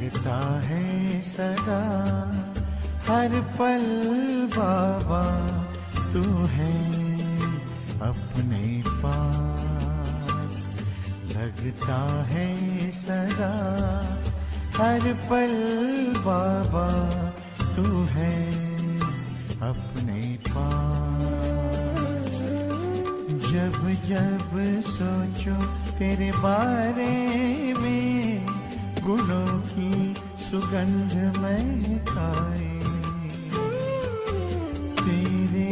लगता है सदा हर पल बाबा तू है अपने पास। लगता है सदा हर पल बाबा तू है अपने पास। जब जब सोचो तेरे बारे में गुणों की सुगंध महकाए, तेरे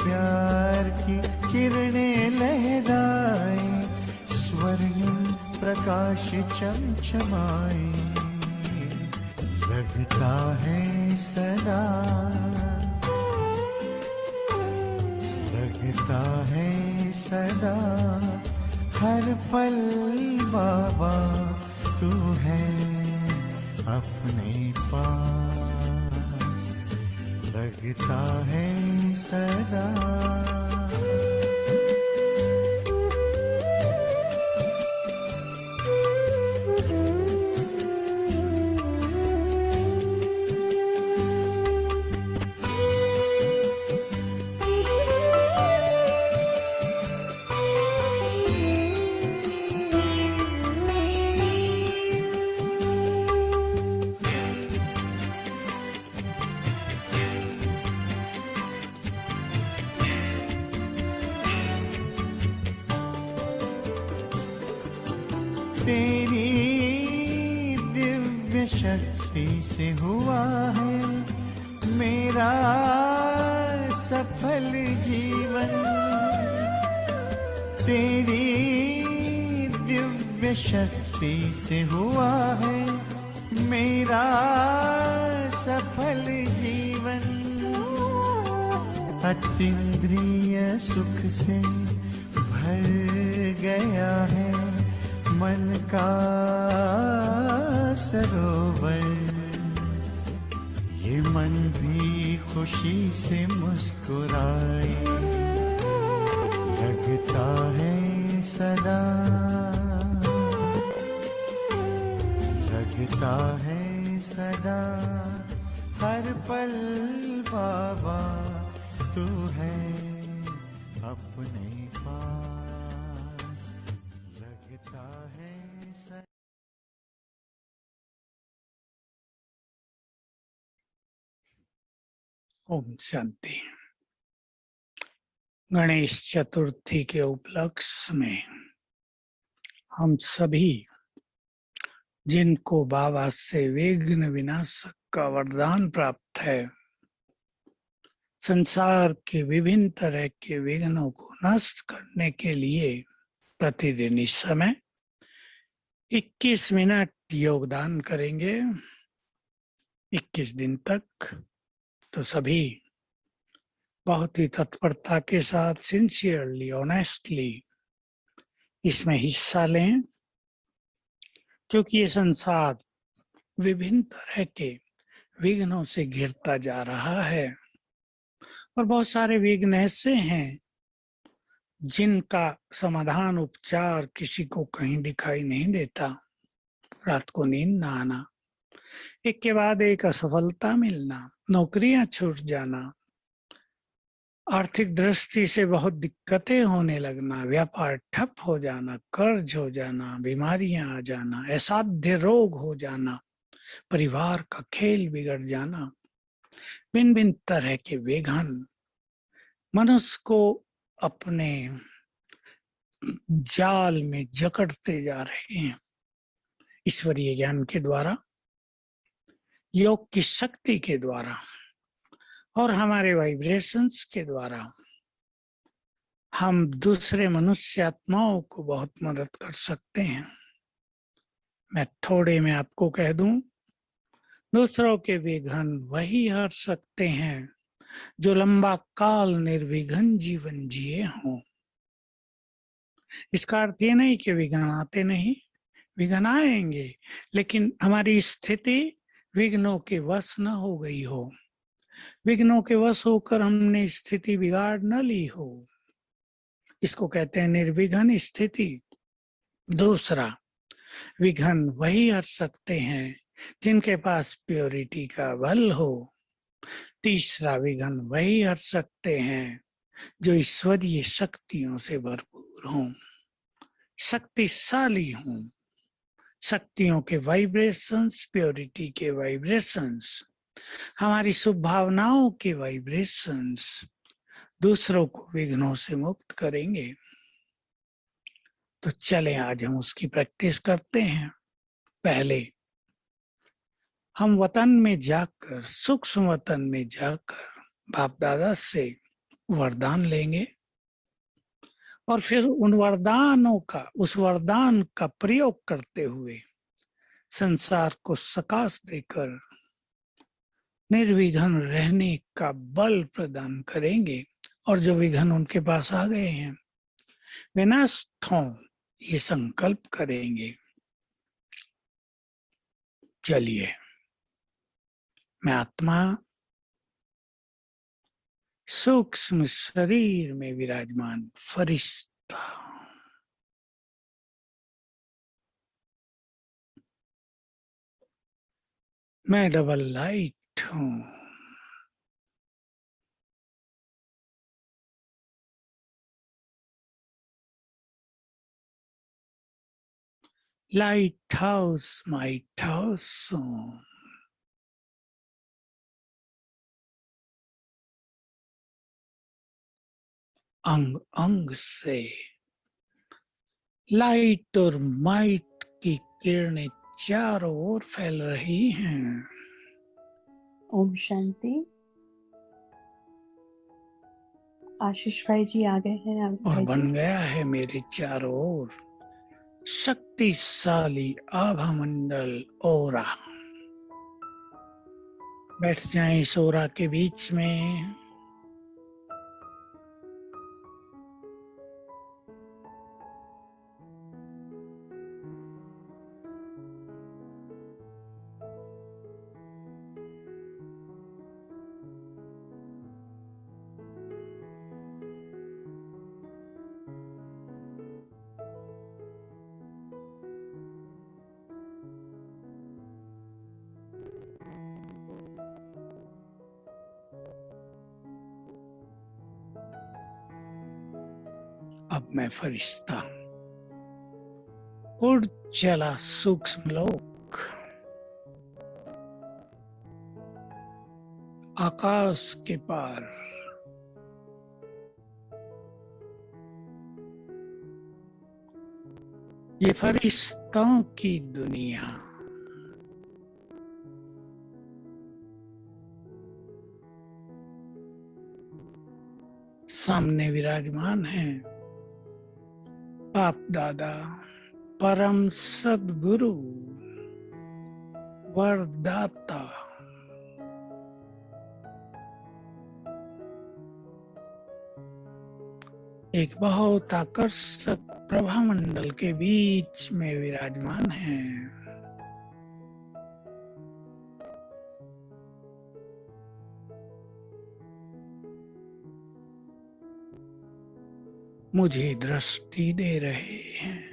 प्यार की किरणें लहराए, स्वर्णिम प्रकाश चमचमाए। लगता है सदा, लगता है सदा हर पल बाबा तू है अपने पास। लगता है सदा। तेरी दिव्य शक्ति से हुआ है मेरा सफल जीवन। तेरी दिव्य शक्ति से हुआ है मेरा सफल जीवन। अतीन्द्रिय सुख से भर गया है मन का सरोवर। ये मन भी खुशी से मुस्कुराए। लगता है सदा, लगता है सदा हर पल बाबा तू है अपने पास। लगता है सदा। ओम शांति। गणेश चतुर्थी के उपलक्ष्य में हम सभी जिनको बाबा से विघ्न विनाशक का वरदान प्राप्त है, संसार के विभिन्न तरह के विघ्नों को नष्ट करने के लिए प्रतिदिन इस समय 21 मिनट योगदान करेंगे 21 दिन तक। तो सभी बहुत ही तत्परता के साथ, सिंसियरली, ऑनेस्टली इसमें हिस्सा लें, क्योंकि ये संसार विभिन्न तरह के विघ्नों से घिरता जा रहा है और बहुत सारे विघ्न ऐसे हैं जिनका समाधान, उपचार किसी को कहीं दिखाई नहीं देता। रात को नींद ना आना, एक के बाद एक असफलता मिलना, नौकरियां छूट जाना, आर्थिक दृष्टि से बहुत दिक्कतें होने लगना, व्यापार ठप हो जाना, कर्ज हो जाना, बीमारियां आ जाना, असाध्य रोग हो जाना, परिवार का खेल बिगड़ जाना, भिन्न भिन्न तरह के विघ्न मनुष्य को अपने जाल में जकड़ते जा रहे हैं। ईश्वरीय ज्ञान के द्वारा, योग की शक्ति के द्वारा और हमारे वाइब्रेशंस के द्वारा हम दूसरे मनुष्य आत्माओं को बहुत मदद कर सकते हैं। मैं थोड़े में आपको कह दूं, दूसरों के विघ्न वही हर सकते हैं जो लंबा काल निर्विघ्न जीवन जिए हों। इसका अर्थ ये नहीं कि विघ्न आते नहीं, विघ्न आएंगे, लेकिन हमारी स्थिति विघ्नों के वश न हो गई हो, विघ्नों के वश होकर हमने स्थिति बिगाड़ न ली हो। इसको कहते हैं निर्विघ्न स्थिति। दूसरा, विघ्न वही हट सकते हैं जिनके पास प्योरिटी का बल हो। तीसरा विघन वही हट सकते हैं जो ईश्वरीय शक्तियों से भरपूर हों, शक्तिशाली हों। शक्तियों के वाइब्रेशंस, प्योरिटी के वाइब्रेशंस, हमारी शुभ भावनाओं के वाइब्रेशंस दूसरों को विघ्नों से मुक्त करेंगे। तो चलें आज हम उसकी प्रैक्टिस करते हैं। पहले हम वतन में जाकर, सूक्ष्म वतन में जाकर बाप दादा से वरदान लेंगे और फिर उन वरदानों का, उस वरदान का प्रयोग करते हुए संसार को सकाश देकर निर्विघ्न रहने का बल प्रदान करेंगे। और जो विघ्न उनके पास आ गए हैं वे नष्ट हों, ये संकल्प करेंगे। चलिए, मैं आत्मा सूक्ष्म शरीर में विराजमान फरिश्ता, मैं डबल लाइट हूं। लाइट हाउस माइट हाउस हूं। अंग अंग से लाइट और माइट की किरणें चारों ओर फैल रही हैं। ओम शांति। आशीष भाई जी आ गए हैं। और भाई बन जी गया है मेरे चारों ओर शक्तिशाली आभा मंडल ओरा। बैठ जाएं इस ओरा के बीच में। अब मैं फरिश्ता उड़ चला सूक्ष्म लोक, आकाश के पार। ये फरिश्तों की दुनिया, सामने विराजमान है बाप दादा, परम सद्गुरु, वरदाता। एक बहुत आकर्षक प्रभा मंडल के बीच में विराजमान है। मुझे दृष्टि दे रहे हैं।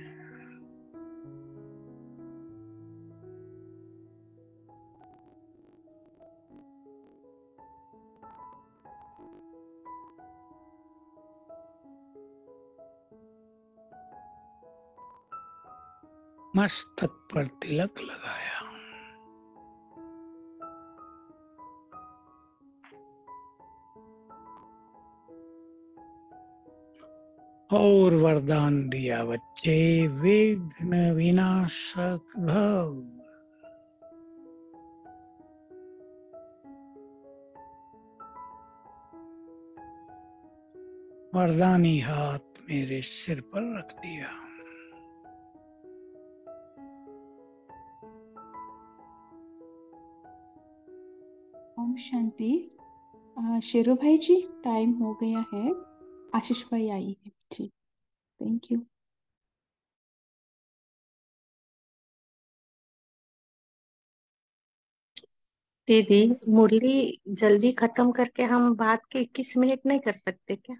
मस्तक पर तिलक लगाया। और वरदान दिया, बच्चे विघ्न विनाशक भव। वरदानी हाथ मेरे सिर पर रख दिया। ओम शांति। शेरू भाई जी टाइम हो गया है। आशीष भाई आई है जी। Thank you. दीदी, मुरली जल्दी खत्म करके हम बात के 21 मिनट नहीं कर सकते क्या?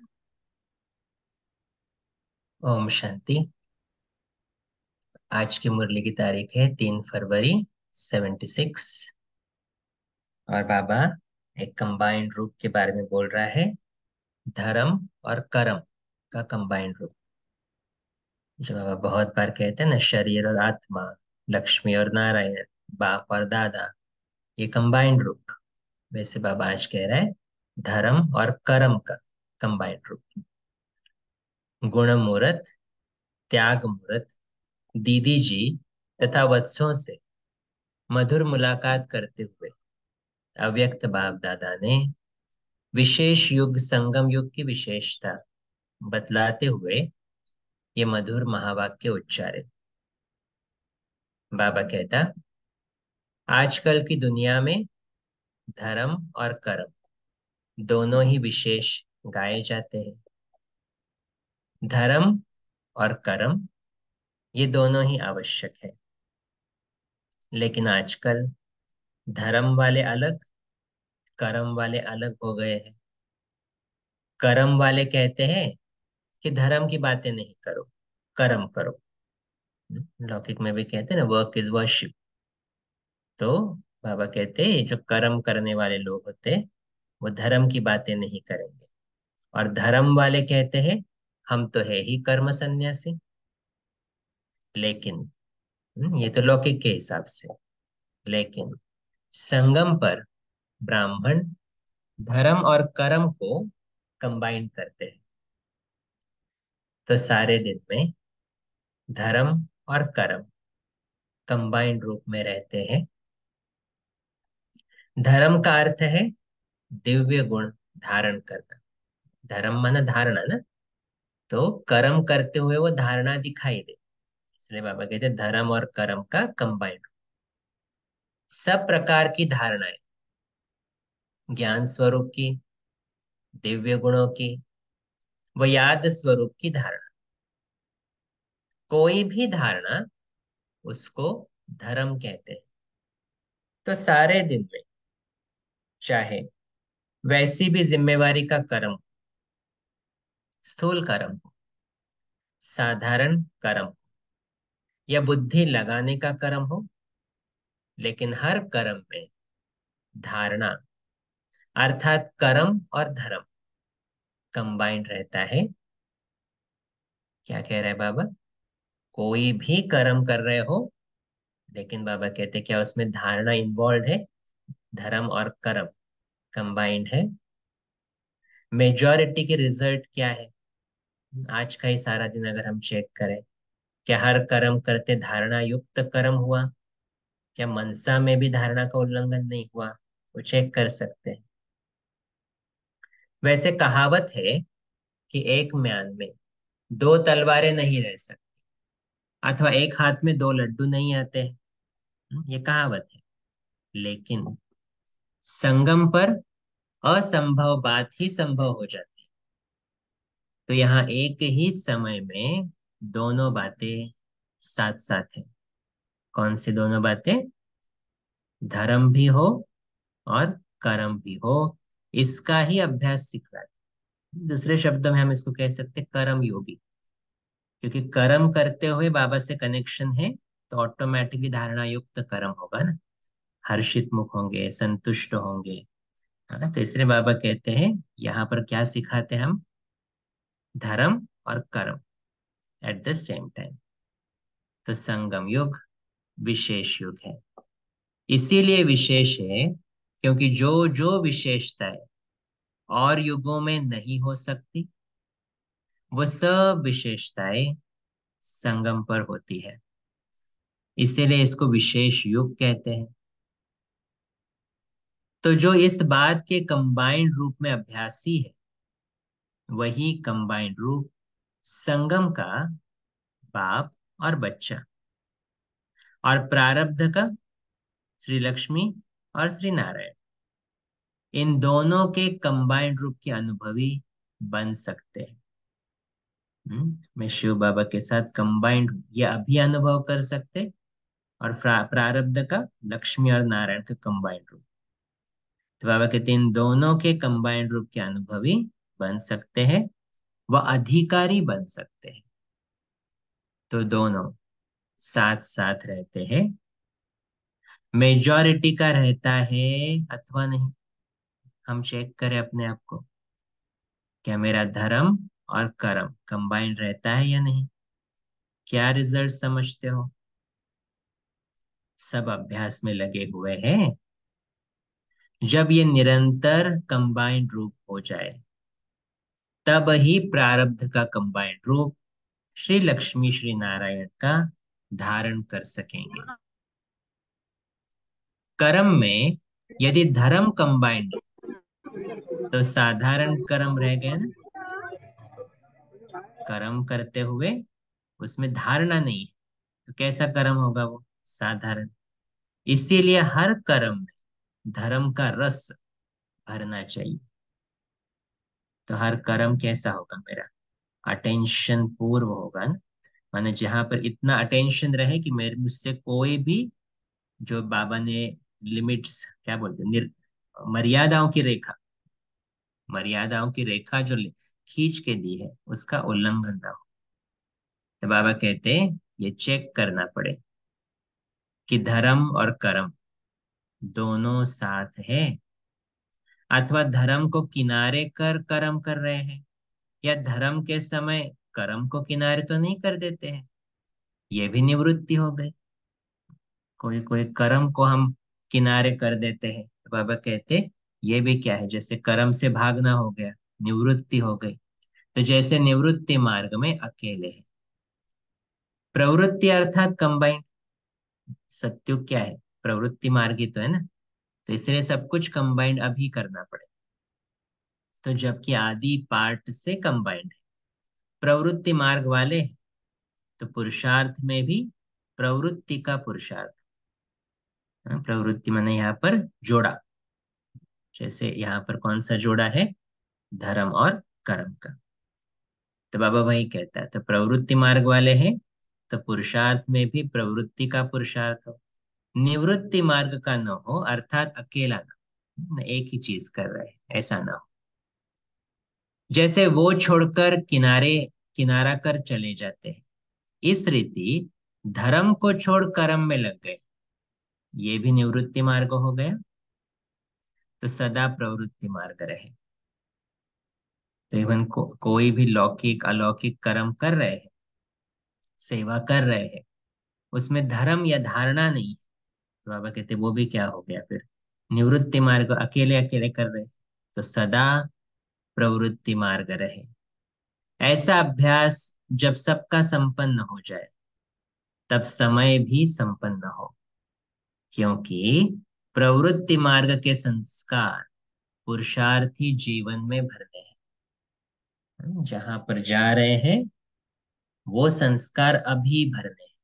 ओम शांति। आज की मुरली की तारीख है 3 फरवरी 76। और बाबा एक कंबाइंड रूप के बारे में बोल रहा है, धर्म और कर्म का कंबाइंड रूप। जो बाबा बहुत बार कहते हैं ना, शरीर और आत्मा, लक्ष्मी और नारायण, बाप और दादा, ये कंबाइंड रूप। वैसे बाबा आज कह रहे हैं धर्म और कर्म का कंबाइंड रूप। गुण मूर्त, त्याग मूर्त दीदी जी तथा वत्सों से मधुर मुलाकात करते हुए अव्यक्त बाप दादा ने विशेष युग संगम युग की विशेषता बतलाते हुए ये मधुर महावाक्य उच्चारे। बाबा कहता, आजकल की दुनिया में धर्म और कर्म दोनों ही विशेष गाए जाते हैं। धर्म और कर्म ये दोनों ही आवश्यक है, लेकिन आजकल धर्म वाले अलग, कर्म वाले अलग हो गए हैं। कर्म वाले कहते हैं कि धर्म की बातें नहीं करो, कर्म करो। लौकिक में भी कहते हैं ना, वर्क इज वर्शिप। तो बाबा कहते हैं जो कर्म करने वाले लोग होते हैं वो धर्म की बातें नहीं करेंगे, और धर्म वाले कहते हैं हम तो है ही कर्म सन्यासी। लेकिन ये तो लौकिक के हिसाब से, लेकिन संगम पर ब्राह्मण धर्म और कर्म को कंबाइन करते हैं। तो सारे दिन में धर्म और कर्म कंबाइंड रूप में रहते हैं। धर्म का अर्थ है दिव्य गुण धारण करना। धर्म माना धारणा ना, तो कर्म करते हुए वो धारणा दिखाई दे, इसलिए बाबा कहते हैं धर्म और कर्म का कंबाइंड। सब प्रकार की धारणाएं, ज्ञान स्वरूप की, दिव्य गुणों की, व याद स्वरूप की धारणा, कोई भी धारणा उसको धर्म कहते हैं। तो सारे दिन में चाहे वैसी भी जिम्मेवारी का कर्म, स्थूल कर्म हो, साधारण कर्म या बुद्धि लगाने का कर्म हो, लेकिन हर कर्म में धारणा अर्थात कर्म और धर्म कंबाइंड रहता है। क्या कह रहे हैं बाबा? कोई भी कर्म कर रहे हो, लेकिन बाबा कहते हैं क्या उसमें धारणा इन्वॉल्व है? धर्म और कर्म कंबाइंड है। मेजॉरिटी के रिजल्ट क्या है? आज का ही सारा दिन अगर हम चेक करें, क्या हर कर्म करते धारणा युक्त कर्म हुआ? क्या मनसा में भी धारणा का उल्लंघन नहीं हुआ? वो चेक कर सकते हैं। वैसे कहावत है कि एक म्यान में दो तलवारें नहीं रह सकती, अथवा एक हाथ में दो लड्डू नहीं आते हैं। ये कहावत है। लेकिन संगम पर असंभव बात ही संभव हो जाती है। तो यहाँ एक ही समय में दोनों बातें साथ साथ है। कौन सी दोनों बातें? धर्म भी हो और कर्म भी हो, इसका ही अभ्यास सिखलाते। दूसरे शब्दों में हम इसको कह सकते कर्म योगी, क्योंकि कर्म करते हुए बाबा से कनेक्शन है, तो ऑटोमेटिकली धारणा युक्त कर्म होगा ना, हर्षित मुख होंगे, संतुष्ट होंगे, है ना। तो इसलिए बाबा कहते हैं यहाँ पर क्या सिखाते हैं हम? धर्म और कर्म एट द सेम टाइम। तो संगम युग विशेष युग है। इसीलिए विशेष है क्योंकि जो जो विशेषताएं और युगों में नहीं हो सकती, वो सब विशेषताएं संगम पर होती है। इसीलिए इसको विशेष युग कहते हैं। तो जो इस बात के कंबाइंड रूप में अभ्यासी है, वही कंबाइंड रूप संगम का बाप और बच्चा, और प्रारब्ध का श्री लक्ष्मी और श्री नारायण, इन दोनों के कंबाइंड रूप के अनुभवी बन सकते हैं। मैं शिव बाबा के साथ कंबाइंड हूं, ये अभी अनुभव कर सकते, और प्रारब्ध का लक्ष्मी और नारायण का कंबाइंड रूप। तो बाबा कहते हैं इन दोनों के कंबाइंड रूप के अनुभवी बन सकते हैं, वह अधिकारी बन सकते हैं। तो दोनों साथ साथ रहते हैं। मेजॉरिटी का रहता है अथवा नहीं? हम चेक करें अपने आप को, क्या मेरा धर्म और कर्म कंबाइंड रहता है या नहीं? क्या रिजल्ट समझते हो? सब अभ्यास में लगे हुए हैं। जब ये निरंतर कंबाइंड रूप हो जाए, तब ही प्रारब्ध का कंबाइंड रूप श्री लक्ष्मी श्री नारायण का धारण कर सकेंगे। कर्म में यदि धर्म कंबाइंड है तो साधारण कर्म रह गए ना। कर्म करते हुए उसमें धारणा नहीं है, तो कैसा कर्म होगा वो? साधारण। इसीलिए हर कर्म में धर्म का रस भरना चाहिए। तो हर कर्म कैसा होगा मेरा? अटेंशन पूर्व होगा ना। माने जहां पर इतना अटेंशन रहे कि मेरे मुझसे कोई भी, जो बाबा ने लिमिट्स क्या बोलते हैं, मर्यादाओं की रेखा, मर्यादाओं की रेखा जो खींच के दी है उसका उल्लंघन ना हो। तो बाबा कहते हैं ये चेक करना पड़े कि धर्म और कर्म दोनों साथ है, अथवा धर्म को किनारे कर कर्म कर रहे हैं, या धर्म के समय कर्म को किनारे तो नहीं कर देते हैं। ये भी निवृत्ति हो गई। कोई कोई कर्म को हम किनारे कर देते हैं, तो बाबा कहते ये भी क्या है? जैसे कर्म से भागना हो गया, निवृत्ति हो गई। तो जैसे निवृत्ति मार्ग में अकेले है। प्रवृत्ति अर्थात कंबाइंड। सत्युग क्या है? प्रवृत्ति मार्ग ही तो है ना। तो इसलिए सब कुछ कंबाइंड अभी करना पड़े। तो जबकि आदि पार्ट से कंबाइंड है, प्रवृत्ति मार्ग वाले हैं, तो पुरुषार्थ में भी प्रवृत्ति का पुरुषार्थ। प्रवृत्ति माने यहाँ पर जोड़ा। जैसे यहाँ पर कौन सा जोड़ा है? धर्म और कर्म का। तो बाबा वही कहता है, तो प्रवृत्ति मार्ग वाले हैं तो पुरुषार्थ में भी प्रवृत्ति का पुरुषार्थ हो, निवृत्ति मार्ग का न हो, अर्थात अकेला न एक ही चीज कर रहे हैं ऐसा ना हो। जैसे वो छोड़कर किनारे किनारा कर चले जाते हैं, इस रीति धर्म को छोड़ कर्म में लग गए, ये भी निवृत्ति मार्ग हो गया। तो सदा प्रवृत्ति मार्ग रहे। तो इवन कोई भी लौकिक अलौकिक कर्म कर रहे हैं, सेवा कर रहे हैं, उसमें धर्म या धारणा नहीं है, तो बाबा कहते वो भी क्या हो गया फिर? निवृत्ति मार्ग अकेले अकेले कर रहे हैं। तो सदा प्रवृत्ति मार्ग रहे। ऐसा अभ्यास जब सबका संपन्न हो जाए, तब समय भी संपन्न हो, क्योंकि प्रवृत्ति मार्ग के संस्कार पुरुषार्थी जीवन में भरने हैं। जहां पर जा रहे हैं वो संस्कार अभी भरने हैं।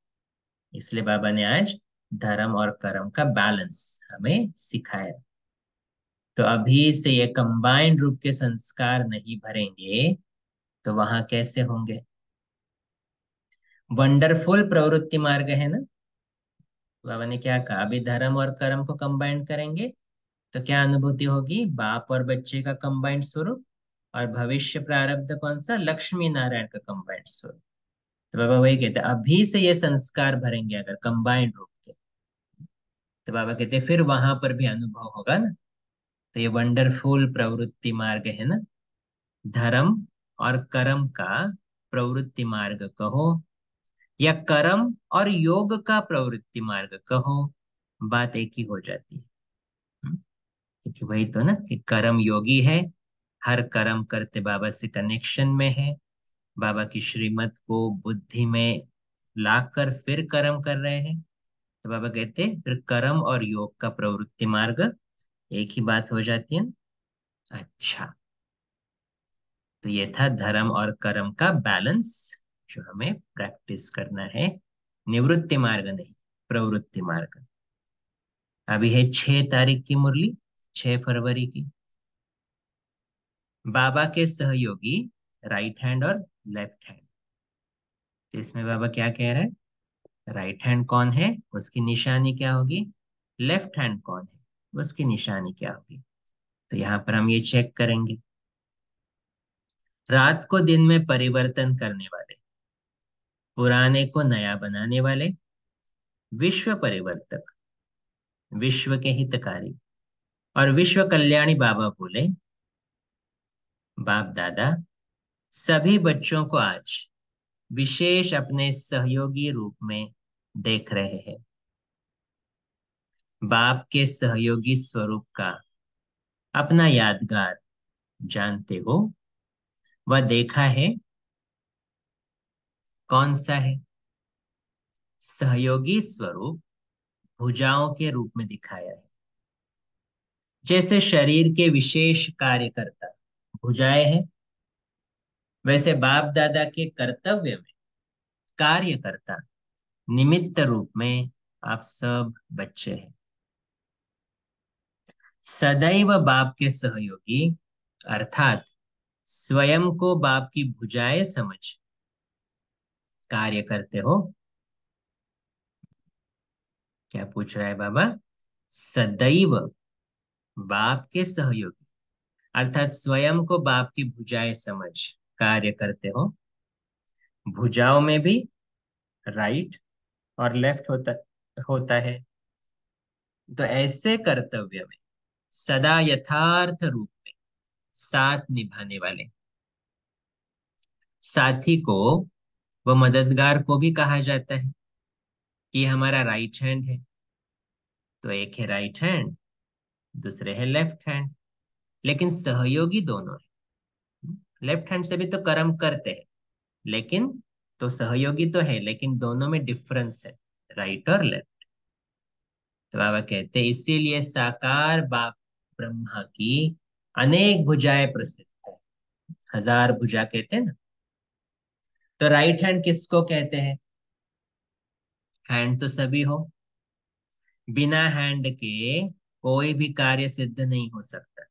इसलिए बाबा ने आज धर्म और कर्म का बैलेंस हमें सिखाया। तो अभी से ये कंबाइंड रूप के संस्कार नहीं भरेंगे तो वहां कैसे होंगे? वंडरफुल प्रवृत्ति मार्ग है ना। बाबा ने क्या कहा? अभी धर्म और कर्म को कंबाइंड करेंगे तो क्या अनुभूति होगी? बाप और बच्चे का कंबाइंड स्वरूप, और भविष्य प्रारब्ध कौन सा? लक्ष्मी नारायण का कंबाइंड स्वरूप। तो बाबा वही कहते हैं अभी से ये संस्कार भरेंगे अगर कंबाइंड रूप के, तो बाबा कहते हैं फिर वहां पर भी अनुभव होगा ना। तो ये वंडरफुल प्रवृत्ति मार्ग है ना। धर्म और कर्म का प्रवृत्ति मार्ग कहो, या कर्म और योग का प्रवृत्ति मार्ग कहो, बात एक ही हो जाती है। क्योंकि वही तो ना कि कर्म योगी है, हर कर्म करते बाबा से कनेक्शन में है, बाबा की श्रीमत को बुद्धि में लाकर फिर कर्म कर रहे हैं। तो बाबा कहते हैं फिर कर्म और योग का प्रवृत्ति मार्ग एक ही बात हो जाती है ना। अच्छा, तो ये था धर्म और कर्म का बैलेंस जो हमें प्रैक्टिस करना है। निवृत्ति मार्ग नहीं, प्रवृत्ति मार्ग। अभी है 6 तारीख की मुरली, 6 फरवरी की। बाबा के सहयोगी राइट हैंड और लेफ्ट हैंड। तो इसमें बाबा क्या कह रहे हैं? राइट हैंड कौन है उसकी निशानी क्या होगी, लेफ्ट हैंड कौन है उसकी निशानी क्या होगी। तो यहाँ पर हम ये चेक करेंगे। रात को दिन में परिवर्तन करने वाले, पुराने को नया बनाने वाले, विश्व परिवर्तक, विश्व के हितकारी और विश्व कल्याणी बाबा बोले, बाप दादा सभी बच्चों को आज विशेष अपने सहयोगी रूप में देख रहे हैं। बाप के सहयोगी स्वरूप का अपना यादगार जानते हो, वह देखा है? कौन सा है? सहयोगी स्वरूप भुजाओं के रूप में दिखाया है। जैसे शरीर के विशेष कार्यकर्ता भुजाएं हैं, वैसे बाप दादा के कर्तव्य में कार्यकर्ता निमित्त रूप में आप सब बच्चे हैं। सदैव बाप के सहयोगी अर्थात स्वयं को बाप की भुजाएं समझ कार्य करते हो। क्या पूछ रहा है बाबा? सदैव बाप के सहयोगी अर्थात स्वयं को बाप की भुजाएं समझ कार्य करते हो। भुजाओं में भी राइट और लेफ्ट होता है। तो ऐसे कर्तव्य में सदा यथार्थ रूप में साथ निभाने वाले साथी को व मददगार को भी कहा जाता है कि ये हमारा राइट हैंड है। तो एक है राइट हैंड, दूसरे है लेफ्ट हैंड, लेकिन सहयोगी दोनों है। लेफ्ट हैंड से भी तो कर्म करते हैं, लेकिन तो सहयोगी तो है, लेकिन दोनों में डिफरेंस है, राइट और लेफ्ट। तो बाबा कहते हैं इसीलिए साकार बाप ब्रह्मा की अनेक भुजाएं प्रसिद्ध है। 1000 भुजा कहते हैं ना। तो राइट हैंड किसको कहते हैं? हैंड तो सभी हो, बिना हैंड के कोई भी कार्य सिद्ध नहीं हो सकता।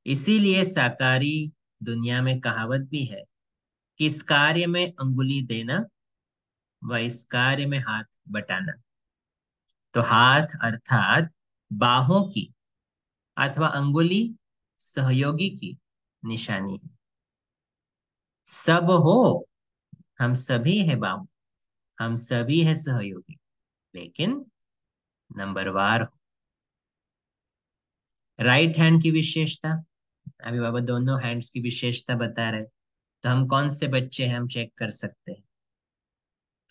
इसीलिए साकारी दुनिया में कहावत भी है कि इस कार्य में अंगुली देना व इस कार्य में हाथ बटाना। तो हाथ अर्थात बाहों की अथवा अंगुली सहयोगी की निशानी है। सब हो, हम सभी है बाहु, हम सभी है सहयोगी, लेकिन नंबरवार हो। राइट हैंड की विशेषता, अभी बाबा दोनों हैंड्स की विशेषता बता रहे, तो हम कौन से बच्चे हैं हम चेक कर सकते हैं।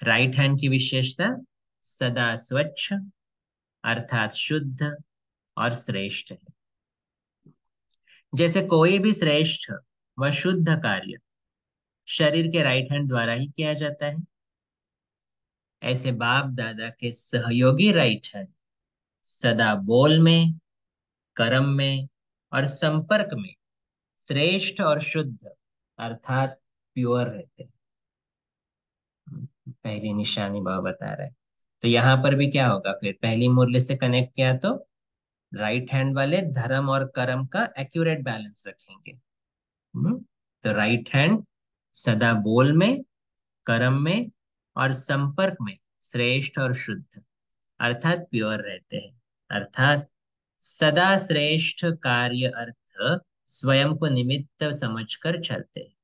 राइट हैंड की विशेषता सदा स्वच्छ अर्थात शुद्ध और श्रेष्ठ है। जैसे कोई भी श्रेष्ठ व शुद्ध कार्य शरीर के राइट हैंड द्वारा ही किया जाता है, ऐसे बाप दादा के सहयोगी राइट हैंड सदा बोल में, कर्म में और संपर्क में श्रेष्ठ और शुद्ध अर्थात प्योर रहते हैं। पहली निशानी बाबा बता रहे हैं। तो यहाँ पर भी क्या होगा, फिर पहली मुरली से कनेक्ट किया तो राइट हैंड वाले धर्म और कर्म का एक्यूरेट बैलेंस रखेंगे। तो राइट हैंड सदा बोल में, कर्म में और संपर्क में श्रेष्ठ और शुद्ध अर्थात प्योर रहते हैं। अर्थात सदा श्रेष्ठ कार्य अर्थ स्वयं को निमित्त समझकर चलते हैं।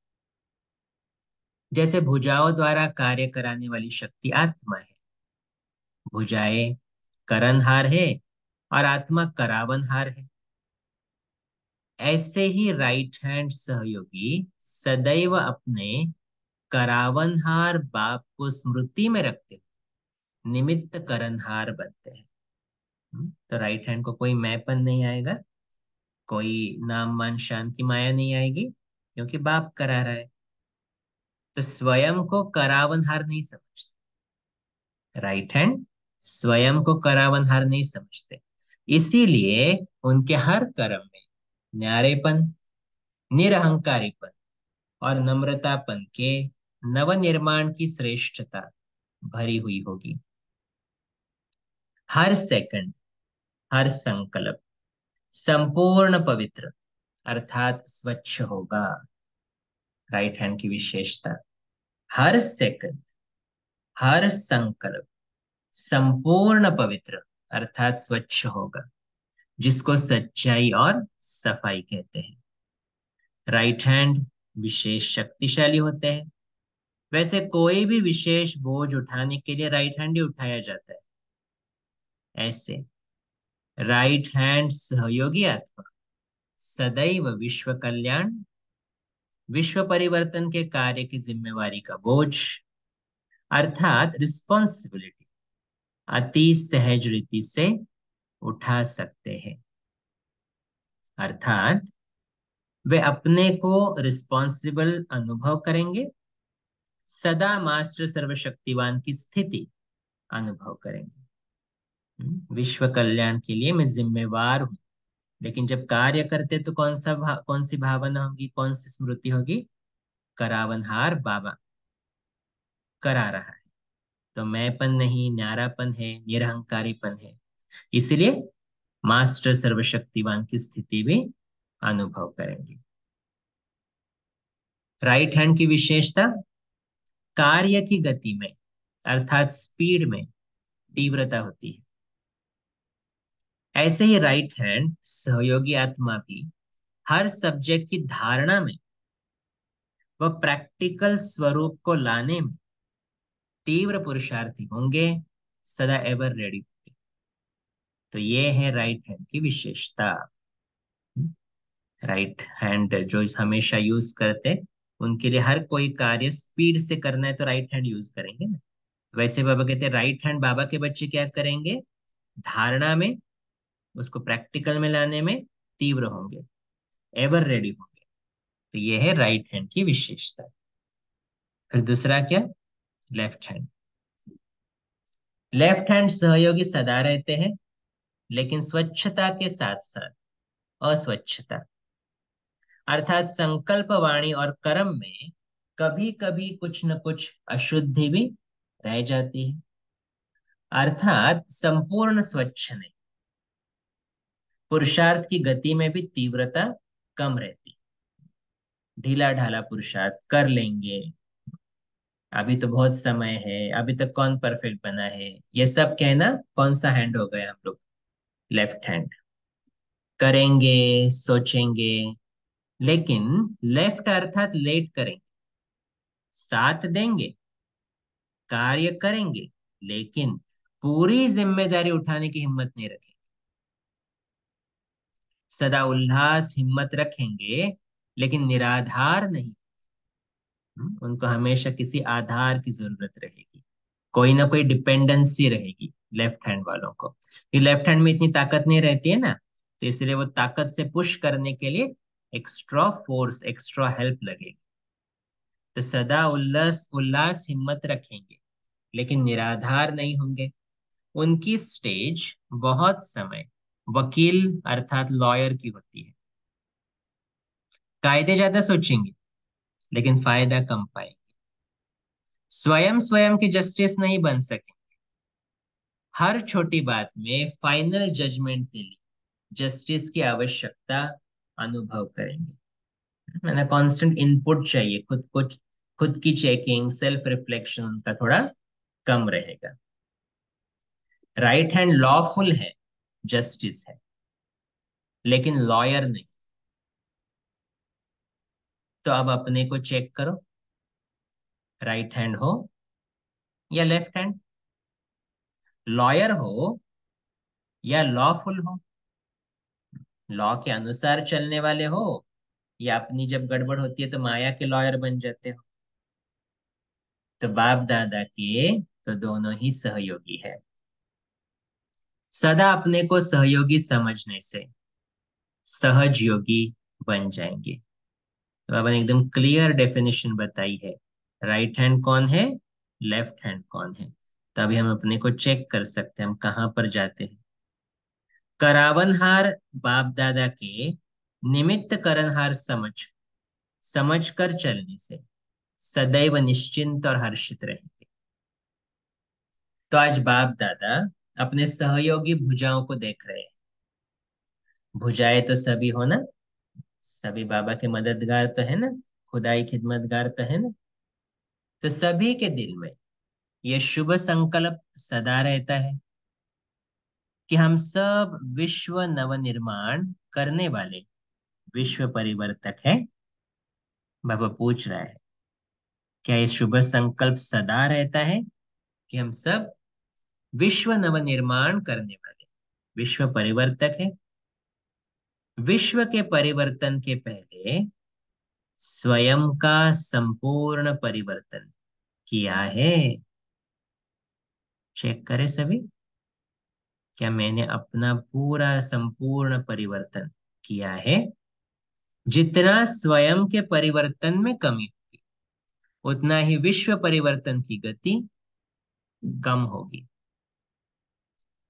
जैसे भुजाओं द्वारा कार्य कराने वाली शक्ति आत्मा है, भुजाएं करणहार है और आत्मा करावनहार है। ऐसे ही राइट हैंड सहयोगी सदैव अपने करावनहार बाप को स्मृति में रखते हुए निमित्त करणहार बनते हैं। तो राइट हैंड को कोई मैपन नहीं आएगा, कोई नाम मान शान की माया नहीं आएगी, क्योंकि बाप करा रहा है। तो स्वयं को करावनहार नहीं समझते, राइट हैंड स्वयं को करावनहार नहीं समझते। इसीलिए उनके हर कर्म में न्यारेपन, निरहंकारीपन और नम्रतापन के नवनिर्माण की श्रेष्ठता भरी हुई होगी। हर सेकंड, हर संकल्प संपूर्ण पवित्र अर्थात स्वच्छ होगा। राइट हैंड की विशेषता, हर सेकंड, हर संकल्प संपूर्ण पवित्र अर्थात स्वच्छ होगा, जिसको सच्चाई और सफाई कहते हैं। राइट हैंड विशेष शक्तिशाली होते हैं। वैसे कोई भी विशेष बोझ उठाने के लिए राइट हैंड ही उठाया जाता है। ऐसे राइट हैंड सहयोगी आत्मा सदैव विश्व कल्याण, विश्व परिवर्तन के कार्य की जिम्मेवारी का बोझ अर्थात रिस्पॉन्सिबिलिटी अति सहज रीति से उठा सकते हैं। अर्थात वे अपने को रिस्पॉन्सिबल अनुभव करेंगे, सदा मास्टर सर्वशक्तिवान की स्थिति अनुभव करेंगे। विश्व कल्याण के लिए मैं जिम्मेवार हूं, लेकिन जब कार्य करते तो कौन सी भावना होगी, कौन सी स्मृति होगी? करावनहार बाबा करा रहा है, तो मैंपन नहीं, न्यारापन है, निरहंकारीपन है। इसलिए मास्टर सर्वशक्तिवान की स्थिति भी अनुभव करेंगे। राइट हैंड की विशेषता कार्य की गति में अर्थात स्पीड में तीव्रता होती है। ऐसे ही राइट हैंड सहयोगी आत्मा भी हर सब्जेक्ट की धारणा में व प्रैक्टिकल स्वरूप को लाने में तीव्र पुरुषार्थी होंगे, सदा एवर रेडी होंगे। तो ये है राइट हैंड की विशेषता। राइट हैंड जो हमेशा यूज करते, उनके लिए हर कोई कार्य स्पीड से करना है तो राइट हैंड यूज करेंगे ना। वैसे बाबा कहते हैं राइट हैंड बाबा के बच्चे क्या करेंगे? धारणा में, उसको प्रैक्टिकल में लाने में तीव्र होंगे, एवर रेडी होंगे। तो ये है राइट हैंड की विशेषता। फिर दूसरा क्या? Left hand. लेफ्ट हैंड सहयोगी सदा रहते हैं, लेकिन स्वच्छता के साथ साथ अस्वच्छता अर्थात संकल्प वाणी और कर्म में कभी कभी कुछ न कुछ अशुद्धि भी रह जाती है। अर्थात संपूर्ण स्वच्छ नहीं, पुरुषार्थ की गति में भी तीव्रता कम रहती है। ढीला ढाला पुरुषार्थ कर लेंगे, अभी तो बहुत समय है, अभी तक कौन परफेक्ट बना है, ये सब कहना कौन सा हैंड हो गया हम लोग? Left hand. करेंगे, सोचेंगे, लेकिन लेफ्ट अर्थात लेट करेंगे, साथ देंगे, कार्य करेंगे, लेकिन पूरी जिम्मेदारी उठाने की हिम्मत नहीं रखेंगे। सदा उल्लास हिम्मत रखेंगे, लेकिन निराधार नहीं। उनको हमेशा किसी आधार की जरूरत रहेगी, कोई ना कोई डिपेंडेंसी रहेगी लेफ्ट हैंड वालों को। ये लेफ्ट हैंड में इतनी ताकत नहीं रहती है ना, तो इसलिए वो ताकत से पुश करने के लिए एक्स्ट्रा फोर्स, एक्स्ट्रा हेल्प लगेगी। तो सदा उल्लास उल्लास हिम्मत रखेंगे, लेकिन निराधार नहीं होंगे। उनकी स्टेज बहुत समय वकील अर्थात लॉयर की होती है। कायदे ज्यादा सोचेंगे, लेकिन फायदा कम पाएंगे। स्वयं स्वयं के जस्टिस नहीं बन सके, हर छोटी बात में फाइनल जजमेंट के लिए जस्टिस की आवश्यकता अनुभव करेंगे। मैंने कांस्टेंट इनपुट चाहिए, खुद की चेकिंग, सेल्फ रिफ्लेक्शन उनका थोड़ा कम रहेगा। राइट हैंड लॉफुल है, जस्टिस है, लेकिन लॉयर नहीं। तो अब अपने को चेक करो, राइट हैंड हो या लेफ्ट हैंड, लॉयर हो या लॉफुल हो, लॉ के अनुसार चलने वाले हो या अपनी जब गड़बड़ होती है तो माया के लॉयर बन जाते हो। तो बाप दादा के तो दोनों ही सहयोगी है। सदा अपने को सहयोगी समझने से सहज योगी बन जाएंगे। तो बाबा ने एकदम क्लियर डेफिनेशन बताई है, राइट हैंड कौन है, लेफ्ट हैंड कौन है। तो अभी हम अपने को चेक कर सकते हैं हम कहाँ पर जाते हैं। करावनहार बाप दादा के निमित्त करनहार समझ कर चलने से सदैव निश्चिंत और हर्षित रहेंगे। तो आज बाप दादा अपने सहयोगी भुजाओं को देख रहे हैं। भुजाएं तो सभी हो ना, सभी बाबा के मददगार तो है ना, खुदाई खिदमतगार तो है ना। तो सभी के दिल में यह शुभ संकल्प सदा रहता है कि हम सब विश्व नवनिर्माण करने वाले विश्व परिवर्तक हैं। बाबा पूछ रहा है, क्या ये शुभ संकल्प सदा रहता है कि हम सब विश्व नवनिर्माण करने वाले विश्व परिवर्तक है। विश्व के परिवर्तन के पहले स्वयं का संपूर्ण परिवर्तन किया है। चेक करें सभी, क्या मैंने अपना पूरा संपूर्ण परिवर्तन किया है? जितना स्वयं के परिवर्तन में कमी होगी, उतना ही विश्व परिवर्तन की गति कम होगी।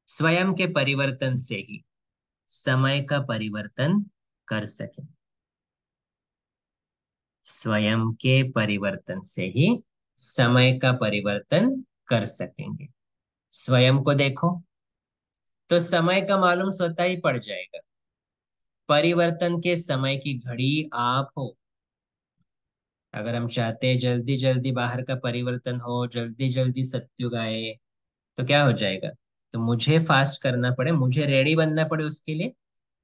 स्वयं के परिवर्तन से ही समय का परिवर्तन कर सके। स्वयं के परिवर्तन से ही समय का परिवर्तन कर सकेंगे। स्वयं को देखो तो समय का मालूम स्वतः ही पड़ जाएगा। परिवर्तन के समय की घड़ी आप हो। अगर हम चाहते हैं जल्दी जल्दी बाहर का परिवर्तन हो, जल्दी जल्दी सत्युग आए, तो क्या हो जाएगा? तो मुझे फास्ट करना पड़े, मुझे रेडी बनना पड़े उसके लिए।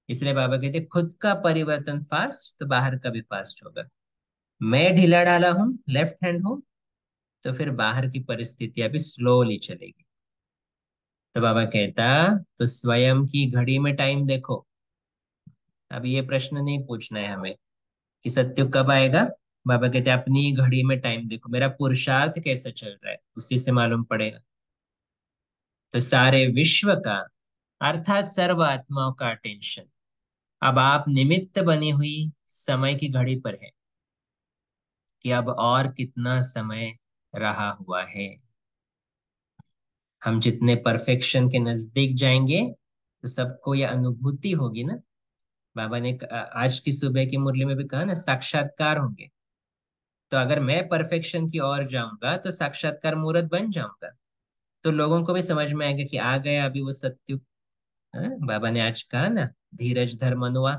इसलिए बाबा कहते हैं खुद का परिवर्तन फास्ट तो बाहर का भी फास्ट होगा। मैं ढीला ढाला हूं, लेफ्ट हैंड हूं, तो फिर बाहर की परिस्थितियां भी स्लोली चलेगी। तो बाबा कहता तो स्वयं की घड़ी में टाइम देखो। अब ये प्रश्न नहीं पूछना है हमें कि सत्युग कब आएगा। बाबा कहते अपनी घड़ी में टाइम देखो, मेरा पुरुषार्थ कैसा चल रहा है, उसी से मालूम पड़ेगा। तो सारे विश्व का अर्थात सर्व आत्माओं का अटेंशन अब आप निमित्त बनी हुई समय की घड़ी पर है कि अब और कितना समय रहा हुआ है। हम जितने परफेक्शन के नजदीक जाएंगे तो सबको यह अनुभूति होगी ना। बाबा ने आज की सुबह की मुरली में भी कहा ना, साक्षात्कार होंगे। तो अगर मैं परफेक्शन की ओर जाऊंगा तो साक्षात्कार मूर्त बन जाऊंगा, तो लोगों को भी समझ में आएगा कि आ गया अभी वो सत्युग। बाबा ने आज कहा ना, धीरज धर मनुआ।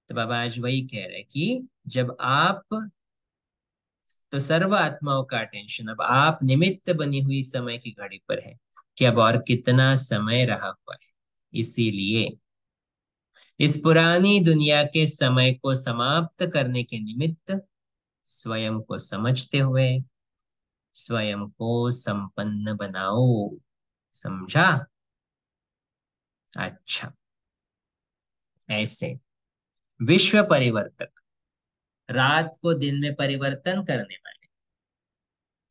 तो बाबा आज वही कह रहे हैं कि जब आप, तो सर्व आत्माओं का अटेंशन अब आप निमित्त बनी हुई समय की घड़ी पर है कि अब और कितना समय रहा हुआ है। इसीलिए इस पुरानी दुनिया के समय को समाप्त करने के निमित्त स्वयं को समझते हुए स्वयं को संपन्न बनाओ। समझा? अच्छा, ऐसे विश्व परिवर्तक, रात को दिन में परिवर्तन करने वाले,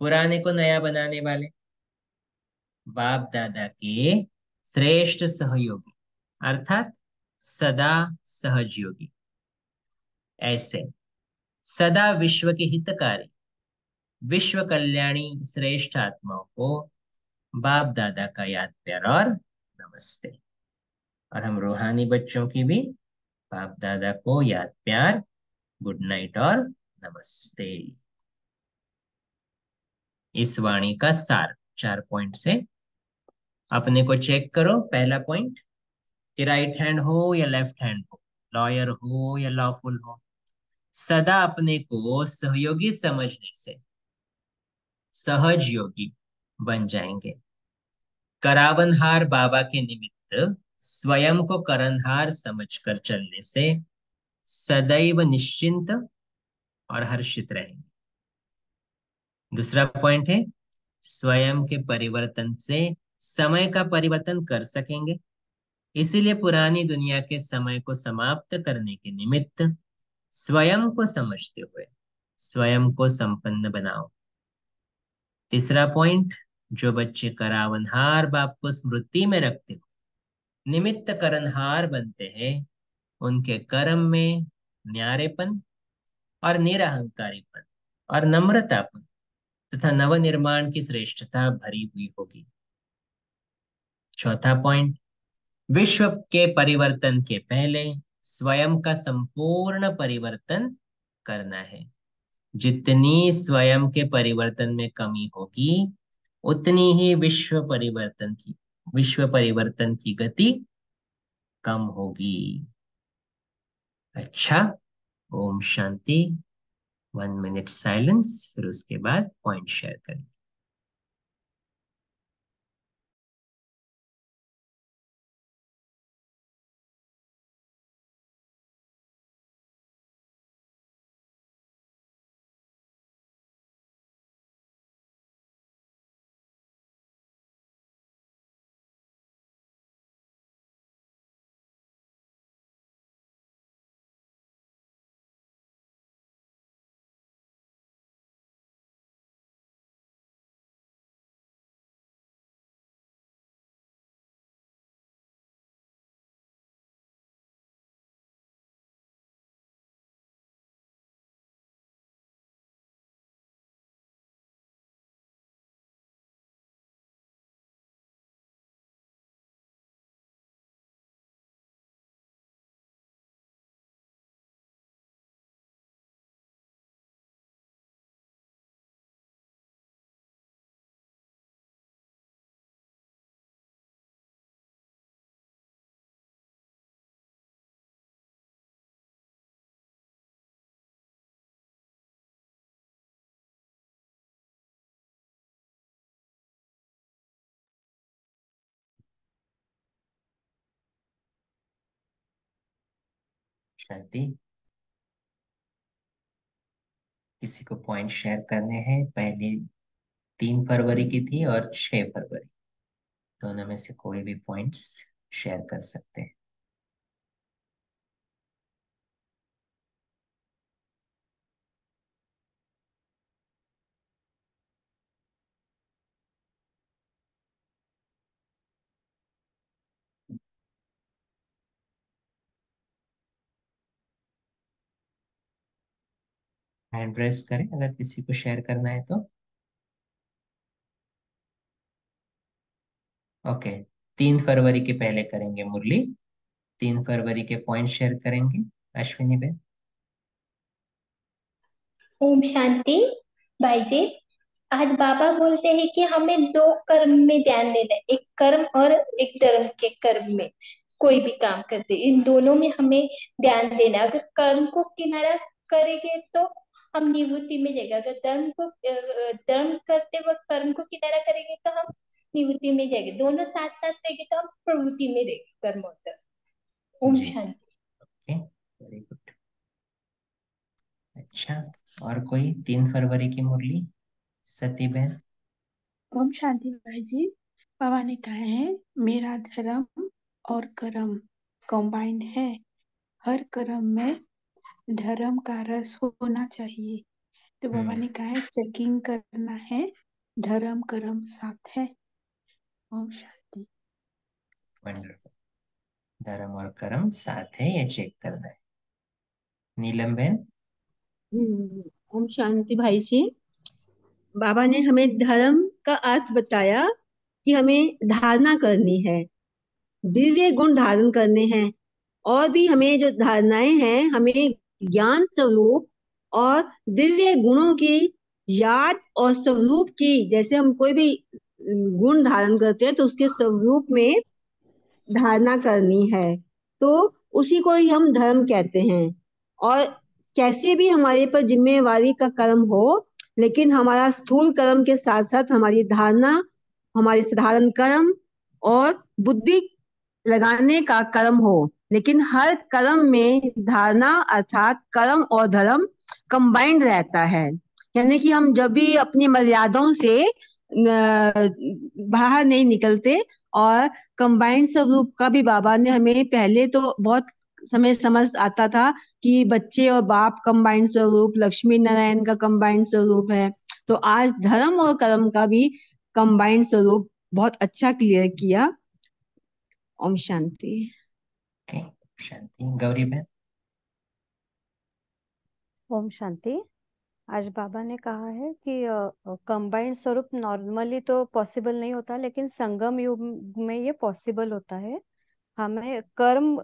पुराने को नया बनाने वाले, बाप दादा के श्रेष्ठ सहयोगी अर्थात सदा सहजयोगी। ऐसे सदा विश्व के हितकारी, विश्व कल्याणी श्रेष्ठ आत्माओं को बाप दादा का याद प्यार और नमस्ते। और हम रूहानी बच्चों की भी बाप दादा को याद प्यार, गुड नाइट और नमस्ते। इस वाणी का सार 4 पॉइंट से अपने को चेक करो। पहला पॉइंट कि राइट हैंड हो या लेफ्ट हैंड हो, लॉयर हो या लॉफुल हो, सदा अपने को सहयोगी समझने से सहज योगी बन जाएंगे। करावनहार बाबा के निमित्त स्वयं को करनहार समझकर चलने से सदैव निश्चिंत और हर्षित रहेंगे। दूसरा पॉइंट है स्वयं के परिवर्तन से समय का परिवर्तन कर सकेंगे। इसीलिए पुरानी दुनिया के समय को समाप्त करने के निमित्त स्वयं को समझते हुए स्वयं को संपन्न बनाओ। तीसरा पॉइंट, जो बच्चे करावनहार बाप को स्मृति में रखते हो निमित्त करनहार बनते हैं, उनके कर्म में न्यारेपन और निरहंकारीपन और नम्रतापन तथा नवनिर्माण की श्रेष्ठता भरी हुई होगी। चौथा पॉइंट, विश्व के परिवर्तन के पहले स्वयं का संपूर्ण परिवर्तन करना है। जितनी स्वयं के परिवर्तन में कमी होगी, उतनी ही विश्व परिवर्तन की गति कम होगी। अच्छा, ओम शांति। 1 मिनट साइलेंस, फिर उसके बाद पॉइंट शेयर करें। शांति। किसी को पॉइंट शेयर करने हैं? पहली 3 फरवरी की थी और 6 फरवरी, दोनों में से कोई भी पॉइंट्स शेयर कर सकते हैं। हैंड रेस करें अगर किसी को शेयर करना है तो। ओके, 3 फरवरी के पहले करेंगे मुरली। 3 फरवरी के पॉइंट शेयर करेंगे अश्विनी बेन। ओम शांति। भाई जी, आज बाबा बोलते हैं कि हमें दो कर्म में ध्यान देना है, एक कर्म और एक धर्म के कर्म में। कोई भी काम करते इन दोनों में हमें ध्यान देना है। अगर कर्म को किनारा करेंगे तो हम निवृत्ति में जाएंगे, अगर धर्म करते वक्त कर्म को किनारा करेंगे तो हम निवृत्ति में जाएंगे। दोनों साथ साथ रहेंगे तो हम प्रवृत्ति में रहेंगे, कर्म और धर्म। ओम जी, शांति। Okay, very good. अच्छा, और कोई 3 फरवरी की मुरली? सती बहन। ओम शांति भाई जी। बाबा ने कहा है मेरा धर्म और कर्म कंबाइंड है। हर कर्म में धर्म का रस होना चाहिए। तो बाबा ने कहा है चेकिंग करना है, धर्म कर्म साथ है। ओम शांति। वंडरफुल। धर्म और कर्म साथ है, ये चेक करना है। नीलम बहन। ओम शांति भाई जी। बाबा ने हमें धर्म का अर्थ बताया कि हमें धारणा करनी है, दिव्य गुण धारण करने हैं, और भी हमें जो धारणाएं हैं, हमें ज्ञान स्वरूप और दिव्य गुणों की याद और स्वरूप की, जैसे हम कोई भी गुण धारण करते हैं तो उसके स्वरूप में धारणा करनी है, तो उसी को ही हम धर्म कहते हैं। और कैसे भी हमारे पर जिम्मेवारी का कर्म हो, लेकिन हमारा स्थूल कर्म के साथ साथ हमारी धारणा, हमारे साधारण कर्म और बुद्धि लगाने का कर्म हो, लेकिन हर कर्म में धारणा अर्थात कर्म और धर्म कंबाइंड रहता है। यानी कि हम जब भी अपनी मर्यादाओं से बाहर नहीं निकलते, और कंबाइंड स्वरूप का भी बाबा ने हमें, पहले तो बहुत समय समझ आता था कि बच्चे और बाप कंबाइंड स्वरूप, लक्ष्मी नारायण का कंबाइंड स्वरूप है, तो आज धर्म और कर्म का भी कंबाइंड स्वरूप बहुत अच्छा क्लियर किया। ओम शांति। ओके, शांति। गौरी बहन। ओम शांति। आज बाबा ने कहा है कि कंबाइंड स्वरूप नॉर्मली तो पॉसिबल नहीं होता, लेकिन संगम युग में ये पॉसिबल होता है। हमें कर्म